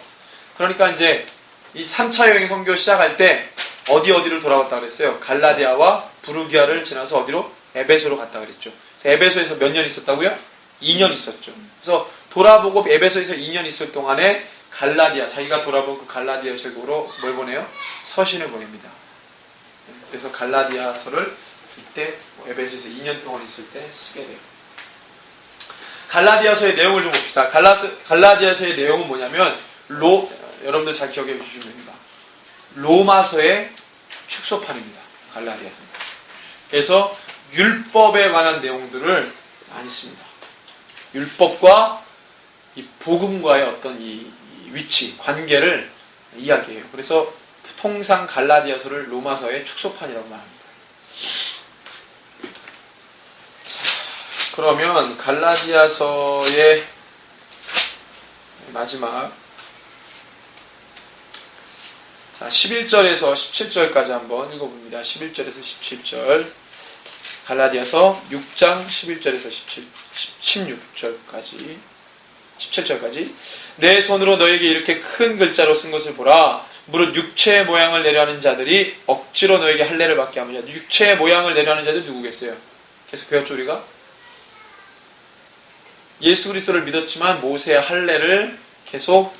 그러니까 이제 이 3차 여행 선교 시작할 때 어디를 돌아갔다 그랬어요? 갈라디아와 부르기아를 지나서 어디로? 에베소로 갔다 그랬죠. 그래서 에베소에서 몇 년 있었다고요? 2년 있었죠. 그래서 돌아보고 에베소에서 2년 있을 동안에 갈라디아, 자기가 돌아본 그 갈라디아 쪽으로 뭘 보내요? 서신을 보냅니다. 그래서 갈라디아서를 이때 에베소에서 2년 동안 있을 때 쓰게 돼요. 갈라디아서의 내용을 좀 봅시다. 갈라디아서의 내용은 뭐냐면 여러분들 잘 기억해 주시면 됩니다. 로마서의 축소판입니다. 갈라디아서는. 그래서 율법에 관한 내용들을 많이 씁니다. 율법과 이 복음과의 어떤 이 위치, 관계를 이야기해요. 그래서 통상 갈라디아서를 로마서의 축소판이라고 말합니다. 자, 그러면 갈라디아서의 마지막 11절에서 17절까지 한번 읽어봅니다. 11절에서 17절 갈라디아서 6장 11절에서 16절까지 17절까지 내 손으로 너에게 이렇게 큰 글자로 쓴 것을 보라. 무릇 육체의 모양을 내려하는 자들이 억지로 너에게 할례를 받게 하며 육체의 모양을 내려하는 자들이 누구겠어요? 계속 배웠죠 우리가? 예수 그리스도를 믿었지만 모세의 할례를 계속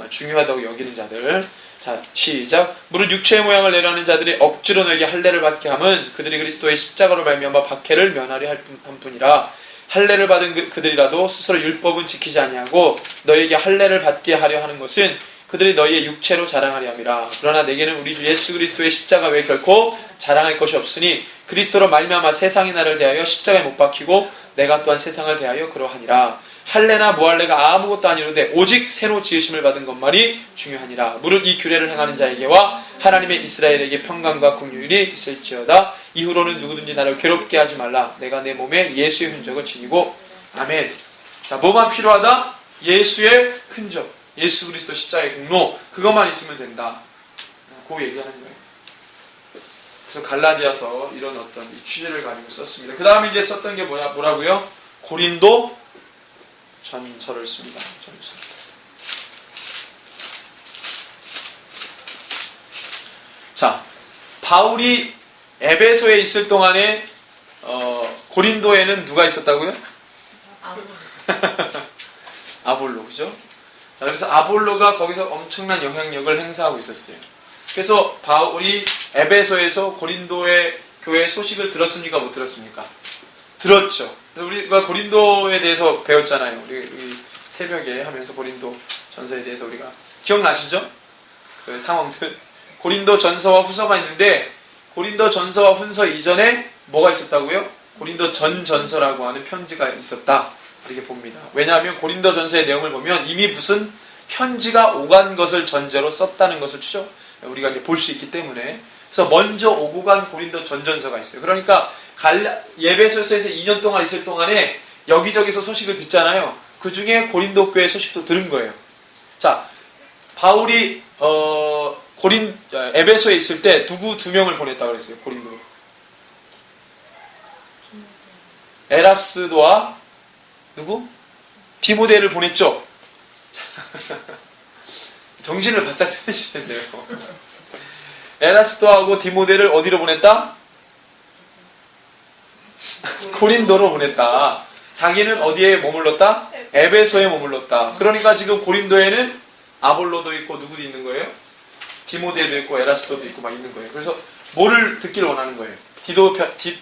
중요하다고 여기는 자들. 자, 시작. 무릇 육체의 모양을 내려하는 자들이 억지로 너에게 할례를 받게 함은 그들이 그리스도의 십자가로 말미암아 박해를 면하려 할 뿐이라. 할례를 받은 그들이라도 스스로 율법은 지키지 아니하고 너에게 할례를 받게 하려 하는 것은 그들이 너희의 육체로 자랑하려 함이라. 그러나 내게는 우리 주 예수 그리스도의 십자가 외에 결코 자랑할 것이 없으니 그리스도로 말미암아 세상이 나를 대하여 십자가에 못 박히고 내가 또한 세상을 대하여 그러하니라. 할례나 무할례가 아무것도 아니로되 오직 새로 지으심을 받은 것만이 중요하니라. 무릇 이 규례를 행하는 자에게와 하나님의 이스라엘에게 평강과 긍휼이 있을지어다. 이후로는 누구든지 나를 괴롭게 하지 말라. 내가 내 몸에 예수의 흔적을 지니고. 아멘. 자, 뭐만 필요하다? 예수의 흔적, 예수 그리스도 십자가의 공로, 그것만 있으면 된다. 그 얘기하는 거예요. 그래서 갈라디아서 이런 어떤 이 취지를 가지고 썼습니다. 그 다음에 이제 썼던 게 뭐라고요? 고린도 전서를 씁니다. 전서. 자, 바울이 에베소에 있을 동안에 고린도에는 누가 있었다고요? 아볼로, 그죠? 자, 그래서 아볼로가 거기서 엄청난 영향력을 행사하고 있었어요. 그래서 바울이 에베소에서 고린도의 교회 소식을 들었습니까? 못 들었습니까? 들었죠. 우리가 고린도에 대해서 배웠잖아요. 우리 새벽에 하면서 고린도 전서에 대해서 우리가 기억나시죠? 그 상황들. 고린도 전서와 후서가 있는데 고린도 전서와 후서 이전에 뭐가 있었다고요? 고린도 전전서라고 하는 편지가 있었다. 이렇게 봅니다. 왜냐하면 고린도 전서의 내용을 보면 이미 무슨 편지가 오간 것을 전제로 썼다는 것을 우리가 이제 볼 수 있기 때문에. 그래서 먼저 오고 간 고린도 전전서가 있어요. 그러니까 에베소서에서 2년 동안 있을 동안에 여기저기서 소식을 듣잖아요. 그 중에 고린도 교회 소식도 들은 거예요. 자, 바울이 에베소에 있을 때 누구 2명을 보냈다고 그랬어요. 고린도. 에라스도와 누구? 디모데를 보냈죠. 정신을 바짝 차리셔야 돼요. 에라스도하고 디모데를 어디로 보냈다? 고린도로 보냈다. 자기는 어디에 머물렀다? 에베소에 머물렀다. 그러니까 지금 고린도에는 아볼로도 있고 누구도 있는 거예요? 디모데도 있고 에라스도도 있고 막 있는 거예요. 그래서 뭐를 듣길 원하는 거예요?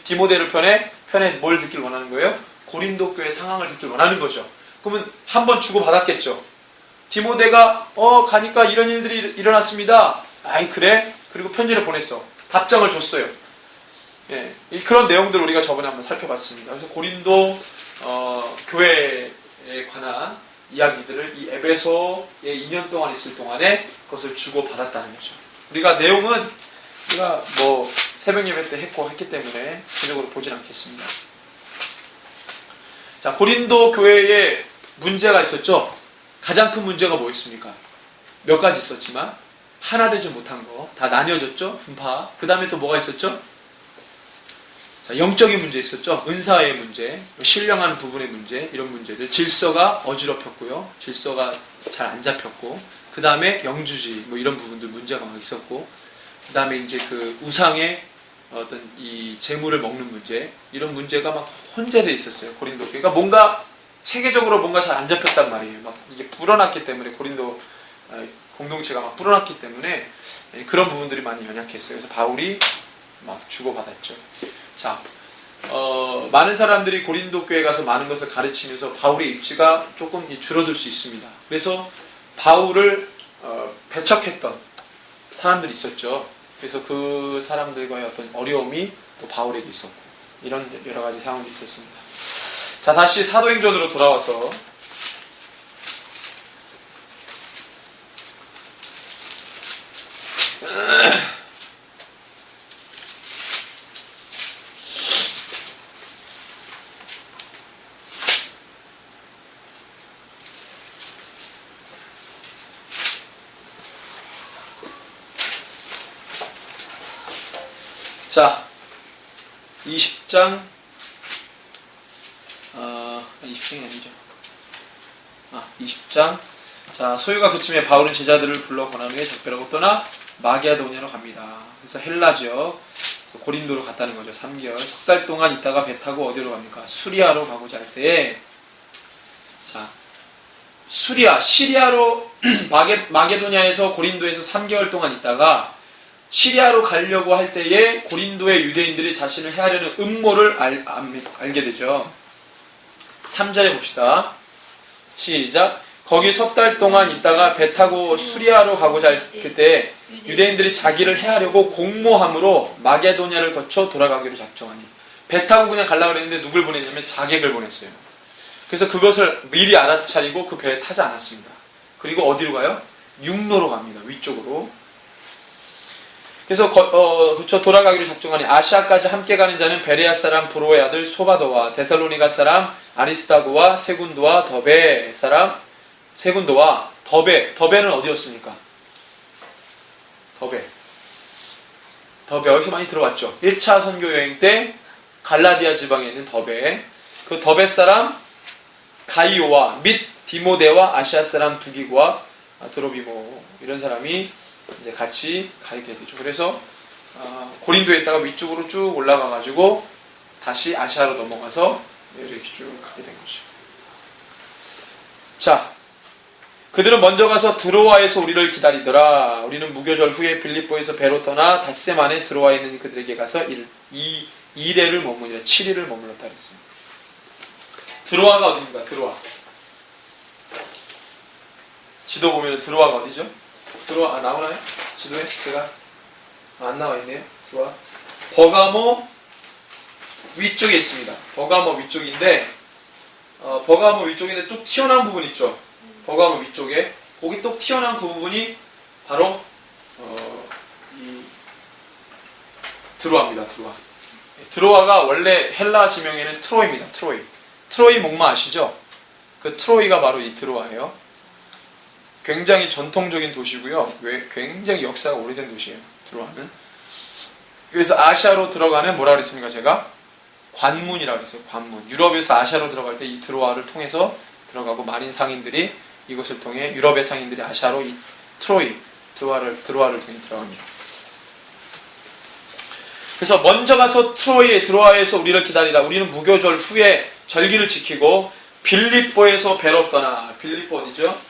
디모데를 편에 뭘 듣길 원하는 거예요? 고린도 교회 상황을 듣길 원하는 거죠. 그러면 한번 주고받았겠죠. 디모데가 가니까 이런 일들이 일어났습니다. 아이 그래? 그리고 편지를 보냈어. 답장을 줬어요. 예, 그런 내용들을 우리가 저번에 한번 살펴봤습니다. 그래서 고린도 교회에 관한 이야기들을 이 에베소에 2년 동안 있을 동안에 그것을 주고받았다는 거죠. 우리가 내용은 우리가 뭐 새벽 예배 때 했기 때문에 구체적으로 보진 않겠습니다. 자, 고린도 교회에 문제가 있었죠. 가장 큰 문제가 뭐였습니까? 몇 가지 있었지만 하나 되지 못한 거 다 나뉘어졌죠. 분파. 그 다음에 또 뭐가 있었죠? 자, 영적인 문제 있었죠. 은사의 문제, 신령한 부분의 문제, 이런 문제들. 질서가 어지럽혔고요. 질서가 잘 안 잡혔고, 그 다음에 영주지, 뭐 이런 부분들 문제가 막 있었고, 그 다음에 이제 그 우상의 어떤 이 재물을 먹는 문제, 이런 문제가 막 혼재되어 있었어요. 고린도 교회가 뭔가 체계적으로 뭔가 잘 안 잡혔단 말이에요. 막 이게 불어났기 때문에 고린도 공동체가 막 불어났기 때문에 그런 부분들이 많이 연약했어요. 그래서 바울이 막 주고받았죠. 자, 많은 사람들이 고린도 교회에 가서 많은 것을 가르치면서 바울의 입지가 조금 줄어들 수 있습니다. 그래서 바울을 배척했던 사람들이 있었죠. 그래서 그 사람들과의 어떤 어려움이 또 바울에게 있었고 이런 여러 가지 상황이 있었습니다. 자, 다시 사도행전으로 돌아와서 자, 20장 20장이 아니죠. 20장. 자, 소요가 그침에 바울은 제자들을 불러 권한 후에 작별하고 떠나 마게도냐로 갑니다. 그래서 헬라 지역, 고린도로 갔다는 거죠. 3개월. 석 달 동안 있다가 배 타고 어디로 갑니까? 수리아로 가고자 할 때에, 자, 시리아로 마게도냐에서 고린도에서 3개월 동안 있다가 시리아로 가려고 할 때에 고린도의 유대인들이 자신을 해하려는 음모를 알게 되죠. 3절에 봅시다. 시작. 거기 석 달 동안 있다가 배 타고 수리아로 가고자 할 그때 유대인들이 자기를 해하려고 공모함으로 마게도냐를 거쳐 돌아가기로 작정하니, 배 타고 그냥 가려고 했는데 누굴 보냈냐면 자객을 보냈어요. 그래서 그것을 미리 알아차리고 그 배에 타지 않았습니다. 그리고 어디로 가요? 육로로 갑니다. 위쪽으로. 그래서 그쵸, 돌아가기로 작정하니 아시아까지 함께 가는 자는 베레아 사람 브로의 아들 소바도와 데살로니가 사람 아리스타고와 세군도와 더베 사람 세군도와 더베는 어디였습니까? 더베 여기서 많이 들어봤죠. 1차 선교 여행 때 갈라디아 지방에 있는 더베, 그 더베 사람 가이오와 및 디모데와 아시아 사람 두기고와 드로비모, 이런 사람이 이제 같이 가게 되죠. 그래서 고린도에 있다가 위쪽으로 쭉 올라가가지고 다시 아시아로 넘어가서 이렇게 쭉 가게 된 거죠. 자, 그들은 먼저 가서 드로아에서 우리를 기다리더라. 우리는 무교절 후에 빌립보에서 배로 떠나 닷셈 안에 드로아에 있는 그들에게 가서 2일을 머무니라. 7일을 머물렀다 그랬어요. 드로아가 어디입니까? 드로아. 지도 보면 드로아가 어디죠? 드로아, 나오나요? 지도에? 제가 안 나와 있네요. 드로아. 버가모 위쪽에 있습니다. 버가모 위쪽인데, 버가모 위쪽인데 뚝 튀어나온 부분 있죠? 버가모 위쪽에. 거기 똑 튀어나온 그 부분이 바로, 이 드로아입니다. 드로아. 드로아가 원래 헬라 지명에는 트로이입니다. 트로이 목마 아시죠? 그 트로이가 바로 이 드로아예요. 굉장히 전통적인 도시고요. 굉장히 역사가 오래된 도시예요. 드로아는. 그래서 아시아로 들어가는 뭐라 그랬습니까? 제가 관문이라고 그랬어요. 관문. 유럽에서 아시아로 들어갈 때 이 드로아를 통해서 들어가고, 많은 상인들이 이것을 통해, 유럽의 상인들이 아시아로 이 드로아를 통해 들어갑니다. 그래서 먼저 가서 드로아에서 우리를 기다리라. 우리는 무교절 후에 절기를 지키고 빌립보에서 배로 떠나. 빌립보 어디죠?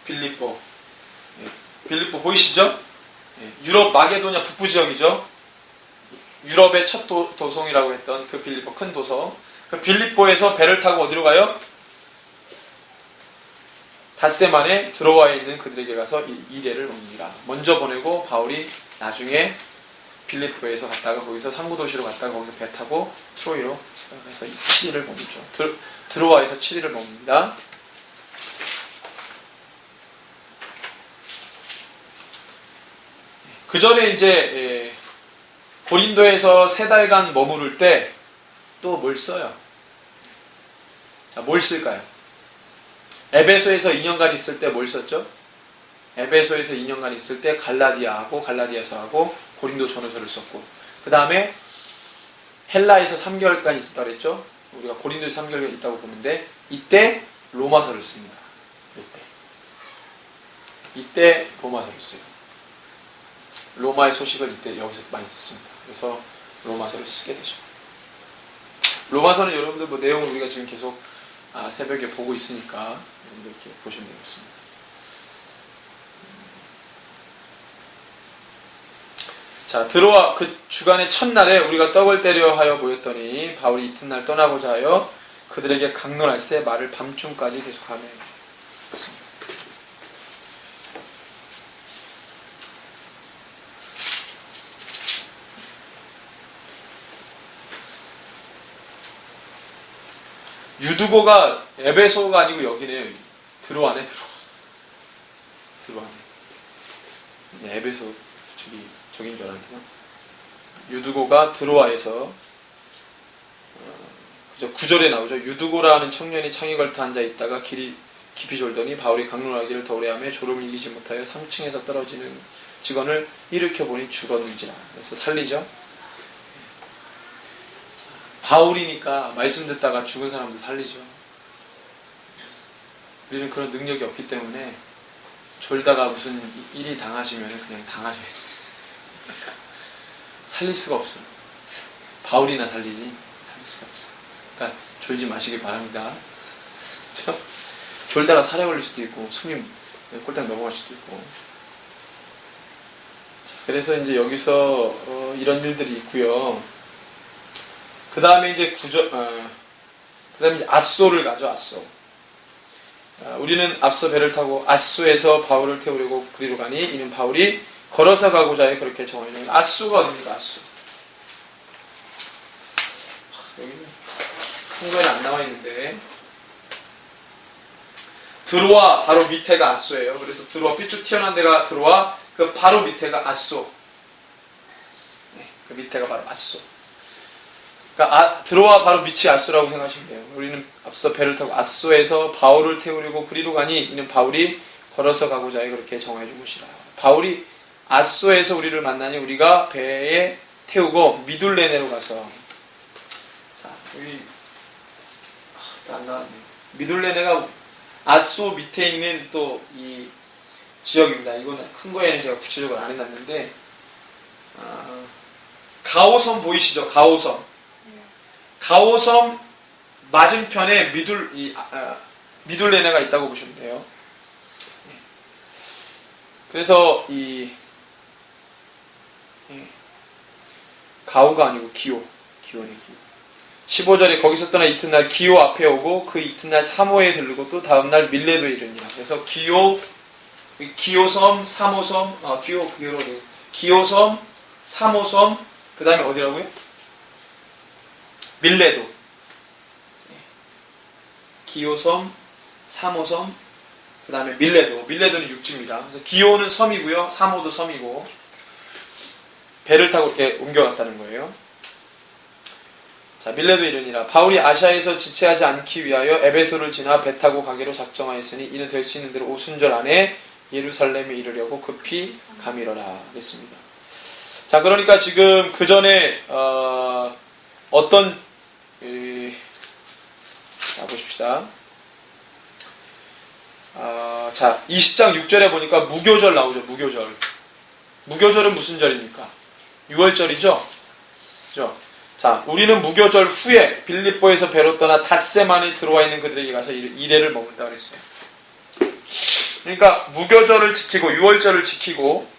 빌립보. 빌립보 보이시죠? 유럽 마게도냐 북부 지역이죠. 유럽의 첫 도성이라고 했던 그 빌립보 큰 도성. 그 빌립보에서 배를 타고 어디로 가요? 닷새 만에 드로아에 있는 그들에게 가서 이레를 옵니다. 먼저 보내고 바울이 나중에 빌립보에서 갔다가 거기서 상구도시로 갔다가 거기서 배 타고 트로이로 가서 7일을 머물죠. 드로아에서 7일을 머뭅니다. 그 전에 이제 고린도에서 3달간 머무를 때 또 뭘 써요? 자, 뭘 쓸까요? 에베소에서 2년간 있을 때 뭘 썼죠? 에베소에서 2년간 있을 때 갈라디아하고 갈라디아서하고 고린도 전후서를 썼고, 그 다음에 헬라에서 3개월간 있었다 그랬죠? 우리가 고린도에서 3개월 있다고 보는데 이때 로마서를 씁니다. 이때 로마서를 써요. 로마의 소식을 이때 여기서 많이 듣습니다. 그래서 로마서를 쓰게 되죠. 로마서는 여러분들 뭐 내용을 우리가 지금 계속 새벽에 보고 있으니까 여러분들 이렇게 보시면 되겠습니다. 자, 드로아 그 주간의 첫날에 우리가 떡을 때려 하여 모였더니 바울이 이튿날 떠나고자 하여 그들에게 강론할세 말을 밤중까지 계속하며 있습니다. 유두고가 에베소가 아니고 여기네요. 드로아네. 드로아네. 네, 에베소 저긴 줄 알았구나. 유두고가 드로아에서 그죠? 9절에 나오죠. 유두고라는 청년이 창에 걸터 앉아 있다가 깊이 졸더니 바울이 강론하기를 더 오래하며 졸음을 이기지 못하여 3층에서 떨어지는 직원을 일으켜 보니 죽었는지라. 그래서 살리죠. 바울이니까 말씀 듣다가 죽은 사람도 살리죠. 우리는 그런 능력이 없기 때문에 졸다가 무슨 일이 당하시면 그냥 당하셔야 돼요. 살릴 수가 없어요. 바울이나 살리지 살릴 수가 없어요. 그러니까 졸지 마시길 바랍니다. 그렇죠? 졸다가 살에 걸릴 수도 있고 숨이 꼴딱 넘어갈 수도 있고. 그래서 이제 여기서 이런 일들이 있고요. 그 다음에 이제 그 다음에 이제 아소를 가죠. 아소. 우리는 앞서 배를 타고 아소에서 바울을 태우려고 그리로 가니 이는 바울이 걸어서 가고자 해 그렇게 정하는. 아소가 어딥니까? 아소. 여기는 큰 거에는 안 나와 있는데 드로아 바로 밑에가 아소예요. 그래서 드로아 삐쭉 튀어나온 데가 드로아, 그 바로 밑에가 아소. 네, 그 밑에가 바로 아소. 그러니까 드로아 바로 밑이 아소라고 생각하시면 돼요. 우리는 앞서 배를 타고 아소에서 바울을 태우려고 그리로 가니 이는 바울이 걸어서 가고자 해 그렇게 정해 준 것이라. 바울이 아소에서 우리를 만나니 우리가 배에 태우고 미둘레네로 가서, 자, 여기 안 나왔네. 미둘레네가 아소 밑에 있는 또 이 지역입니다. 이거는 큰 거에는 제가 구체적으로 안 해놨는데 가오섬 보이시죠? 가오섬 맞은편에 미둘레네가 있다고 보시면 돼요. 그래서 가오가 아니고 기오네. 15절에 거기서 떠나 이튿날 기오 앞에 오고 그 이튿날 사모에 들르고 또 다음날 밀레도에 이르니라. 그래서 기오섬, 사모섬, 기오섬, 사모섬, 그 다음에 어디라고요? 밀레도. 기오섬, 사모섬, 그 다음에 밀레도. 밀레도는 육지입니다. 그래서 기오는 섬이고요. 사모도 섬이고. 배를 타고 이렇게 옮겨갔다는 거예요. 자, 밀레도 이르니라. 바울이 아시아에서 지체하지 않기 위하여 에베소를 지나 배 타고 가기로 작정하였으니 이는 될 수 있는 대로 오순절 안에 예루살렘에 이르려고 급히 가미러라 했습니다. 자, 그러니까 지금 그 전에 어떤 자, 보십시다. 자, 20장 6절에 보니까 무교절 나오죠. 무교절. 무교절은 무슨 절입니까? 6월절이죠? 그죠? 자, 우리는 무교절 후에 빌립보에서 배로 떠나 닷새만에 들어와 있는 그들에게 가서 이래를 머문다 그랬어요. 그러니까 무교절을 지키고 6월절을 지키고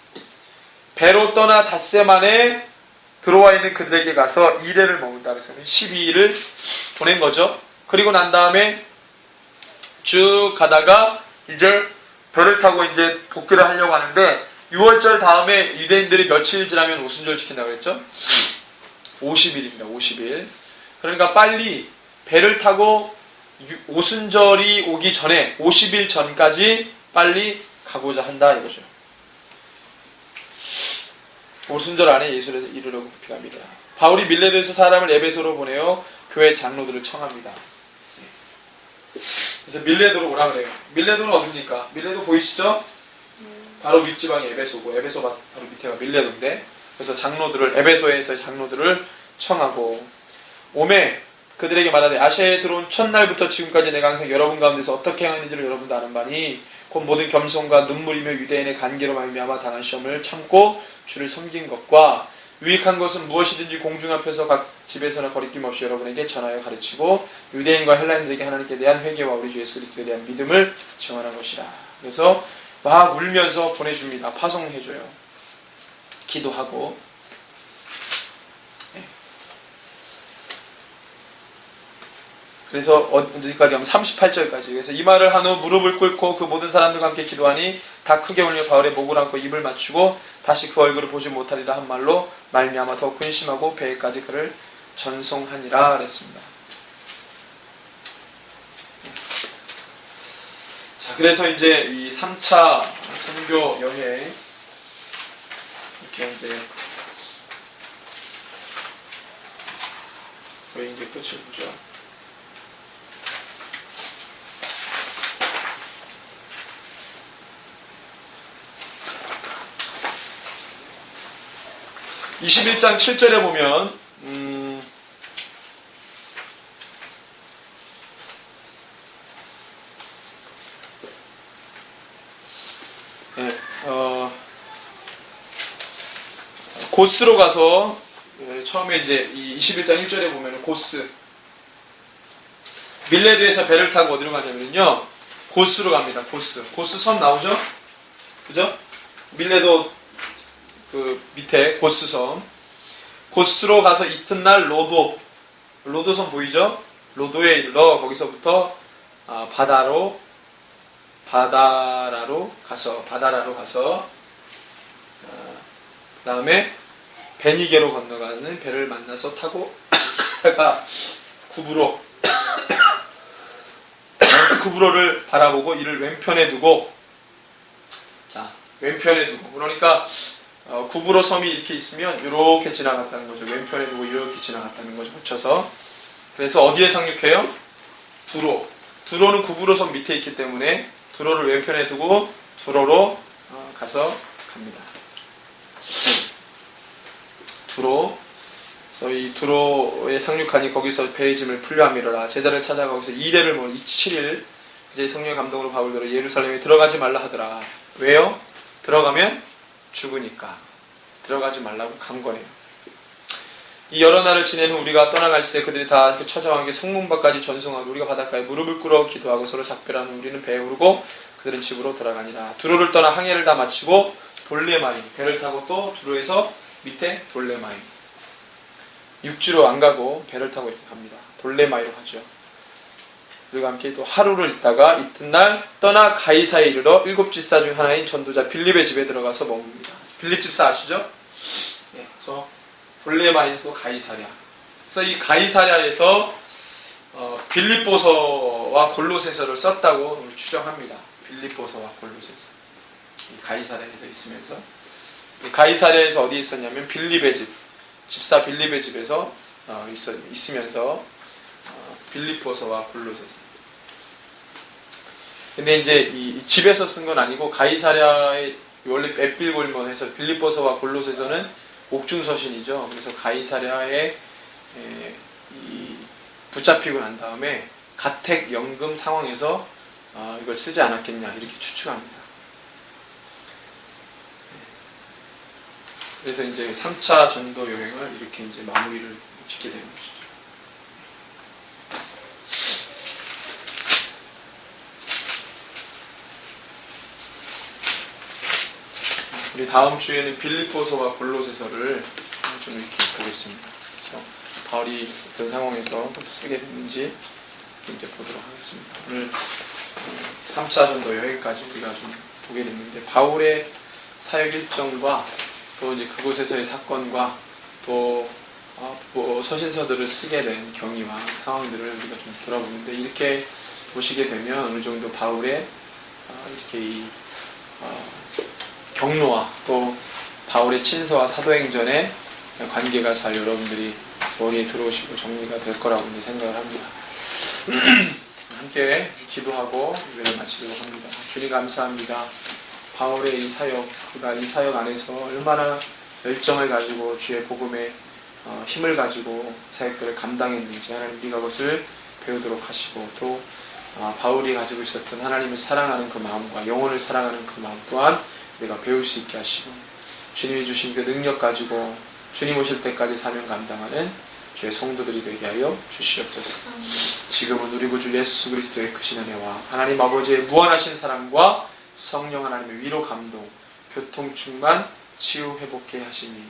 배로 떠나 닷새만에 들어와 있는 그들에게 가서 이래를 머문다 그랬어요. 12일을 보낸 거죠. 그리고 난 다음에 쭉 가다가 이제 배를 타고 이제 복귀를 하려고 하는데 6월절 다음에 유대인들이 며칠 지나면 오순절 지킨다고 그랬죠? 50일입니다. 50일. 그러니까 빨리 배를 타고 오순절이 오기 전에 50일 전까지 빨리 가고자 한다 이거죠. 오순절 안에 예수를 이루려고 급히갑니다. 바울이 밀레도에서 사람을 에베소로 보내어 교회 장로들을 청합니다. 그래서 밀레도로 오라 그래요. 밀레도는 어딥니까? 밀레도 보이시죠? 바로 윗지방이 에베소고 에베소 바로 밑에가 밀레도인데 그래서 장로들을 에베소에서의 장로들을 청하고 오매 그들에게 말하되 아시아에 들어온 첫날부터 지금까지 내가 항상 여러분 가운데서 어떻게 행하는지를 여러분도 아는 바니 곧 모든 겸손과 눈물이며 유대인의 간계로 말미암아 당한 시험을 참고 주를 섬긴 것과 유익한 것은 무엇이든지 공중 앞에서 각 집에서나 거리낌 없이 여러분에게 전하여 가르치고 유대인과 헬라인들에게 하나님께 대한 회개와 우리 주 예수 그리스도에 대한 믿음을 증언한 것이라. 그래서 막 울면서 보내줍니다. 파송해줘요. 기도하고. 그래서 어디까지 하면 38절까지. 그래서 이 말을 한 후 무릎을 꿇고 그 모든 사람들과 함께 기도하니 다 크게 울며 바울의 목을 안고 입을 맞추고 다시 그 얼굴을 보지 못하리라 한 말로 말미암아 더 근심하고 배에까지 그를 전송하니라 그랬습니다. 자, 그래서 이제 이 3차 선교 여행 이렇게 이제 거의 이제 끝을 보죠. (21장 7절에) 보면 고스로 가서 처음에 이제 이 21장 1절에 보면 고스 밀레도에서 배를 타고 어디로 가냐면요 고스로 갑니다. 고스 섬 나오죠? 그죠? 밀레도 그 밑에 고스 섬 고스로 가서 이튿날 로도섬 보이죠? 로도에 이르러 거기서부터 바다라로 가서 그 다음에 베니게로 건너가는 배를 만나서 타고 가다가 구브로를 바라보고 이를 왼편에 두고 그러니까 구브로 섬이 이렇게 있으면 이렇게 지나갔다는 거죠. 왼편에 두고 이렇게 지나갔다는 거죠. 거쳐서. 그래서 어디에 상륙해요? 두로는 구브로 섬 밑에 있기 때문에 두로를 왼편에 두고 두로로 가서 갑니다. 그래서 이 두로에 상륙하니 거기서 배의 짐을 풀려함이로라. 제자를 찾아 거기서 2대를 7일 이제 성령의 감동으로 바울대로 예루살렘에 들어가지 말라 하더라. 왜요? 들어가면 죽으니까 들어가지 말라고 강권해요. 이 여러 날을 지낸 후 우리가 떠나갈새 그들이 다 처자왕에게 성문밖까지 전송하고 우리가 바닷가에 무릎을 꿇어 기도하고 서로 작별한 후 우리는 배에 오르고 그들은 집으로 돌아가니라. 두로를 떠나 항해를 다 마치고 돌레마인 배를 타고 또 두로에서 밑에 돌레마인 육지로 안 가고 배를 타고 이렇게 갑니다. 돌레마이로 가죠. 그들과 함께 또 하루를 있다가 이튿날 떠나 가이사에 이르러 7 집사 중 하나인 전도자 빌립의 집에 들어가서 머뭅니다. 빌립 집사 아시죠? 네, 그래서 돌레마이에서 가이사랴. 그래서 이 가이사랴에서 빌립보서와 골로새서를 썼다고 추정합니다. 빌립보서와 골로새서. 이 가이사랴에서 있으면서 이 가이사랴에서 어디 있었냐면 빌립의 집, 집사 빌립의 집에서 있으면서 빌립보서와 골로새서. 근데 이제 이 집에서 쓴 건 아니고 가이사랴의 원래 앳빌골몬해서 빌립보서와 골로새서는 옥중서신이죠. 그래서 가이사랴에 붙잡히고 난 다음에 가택 연금 상황에서 이걸 쓰지 않았겠냐 이렇게 추측합니다. 그래서 이제 3차 전도 여행을 이렇게 이제 마무리를 짓게 되는 것이죠. 우리 다음 주에는 빌립보서와 골로새서를 좀 이렇게 보겠습니다. 그래서 바울이 어떤 상황에서 쓰게 됐는지 이제 보도록 하겠습니다. 오늘 3차 전도 여행까지 우리가 좀 보게 됐는데, 바울의 사역 일정과 또 이제 그곳에서의 사건과 또 서신서들을 쓰게 된 경위와 상황들을 우리가 좀 돌아보는데, 이렇게 보시게 되면 어느 정도 바울의 이렇게 이 경로와 또 바울의 친서와 사도행전의 관계가 잘 여러분들이 머리에 들어오시고 정리가 될 거라고 이제 생각을 합니다. 함께 기도하고 예배를 마치도록 합니다. 주님 감사합니다. 바울의 이 사역, 그가 이 사역 안에서 얼마나 열정을 가지고 주의 복음에 힘을 가지고 사역들을 감당했는지 하나님, 우리가 그것을 배우도록 하시고, 또 바울이 가지고 있었던 하나님을 사랑하는 그 마음과 영혼을 사랑하는 그 마음 또한 우리가 배울 수 있게 하시고, 주님이 주신 그 능력 가지고 주님 오실 때까지 사명 감당하는 주의 성도들이 되게 하여 주시옵소서. 지금은 우리 구주 예수 그리스도의 크신 은혜와 하나님 아버지의 무한하신 사랑과 성령 하나님의 위로 감동, 교통 충만, 치유 회복케 하시니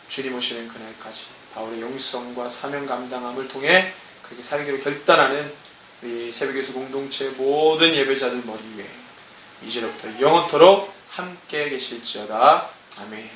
주님 오시는 그날까지 바울의 영성과 사명 감당함을 통해 그렇게 살기로 결단하는 우리 새벽예수 공동체 모든 예배자들 머리 위에 이제부터 영원토록 함께 계실지어다. 아멘.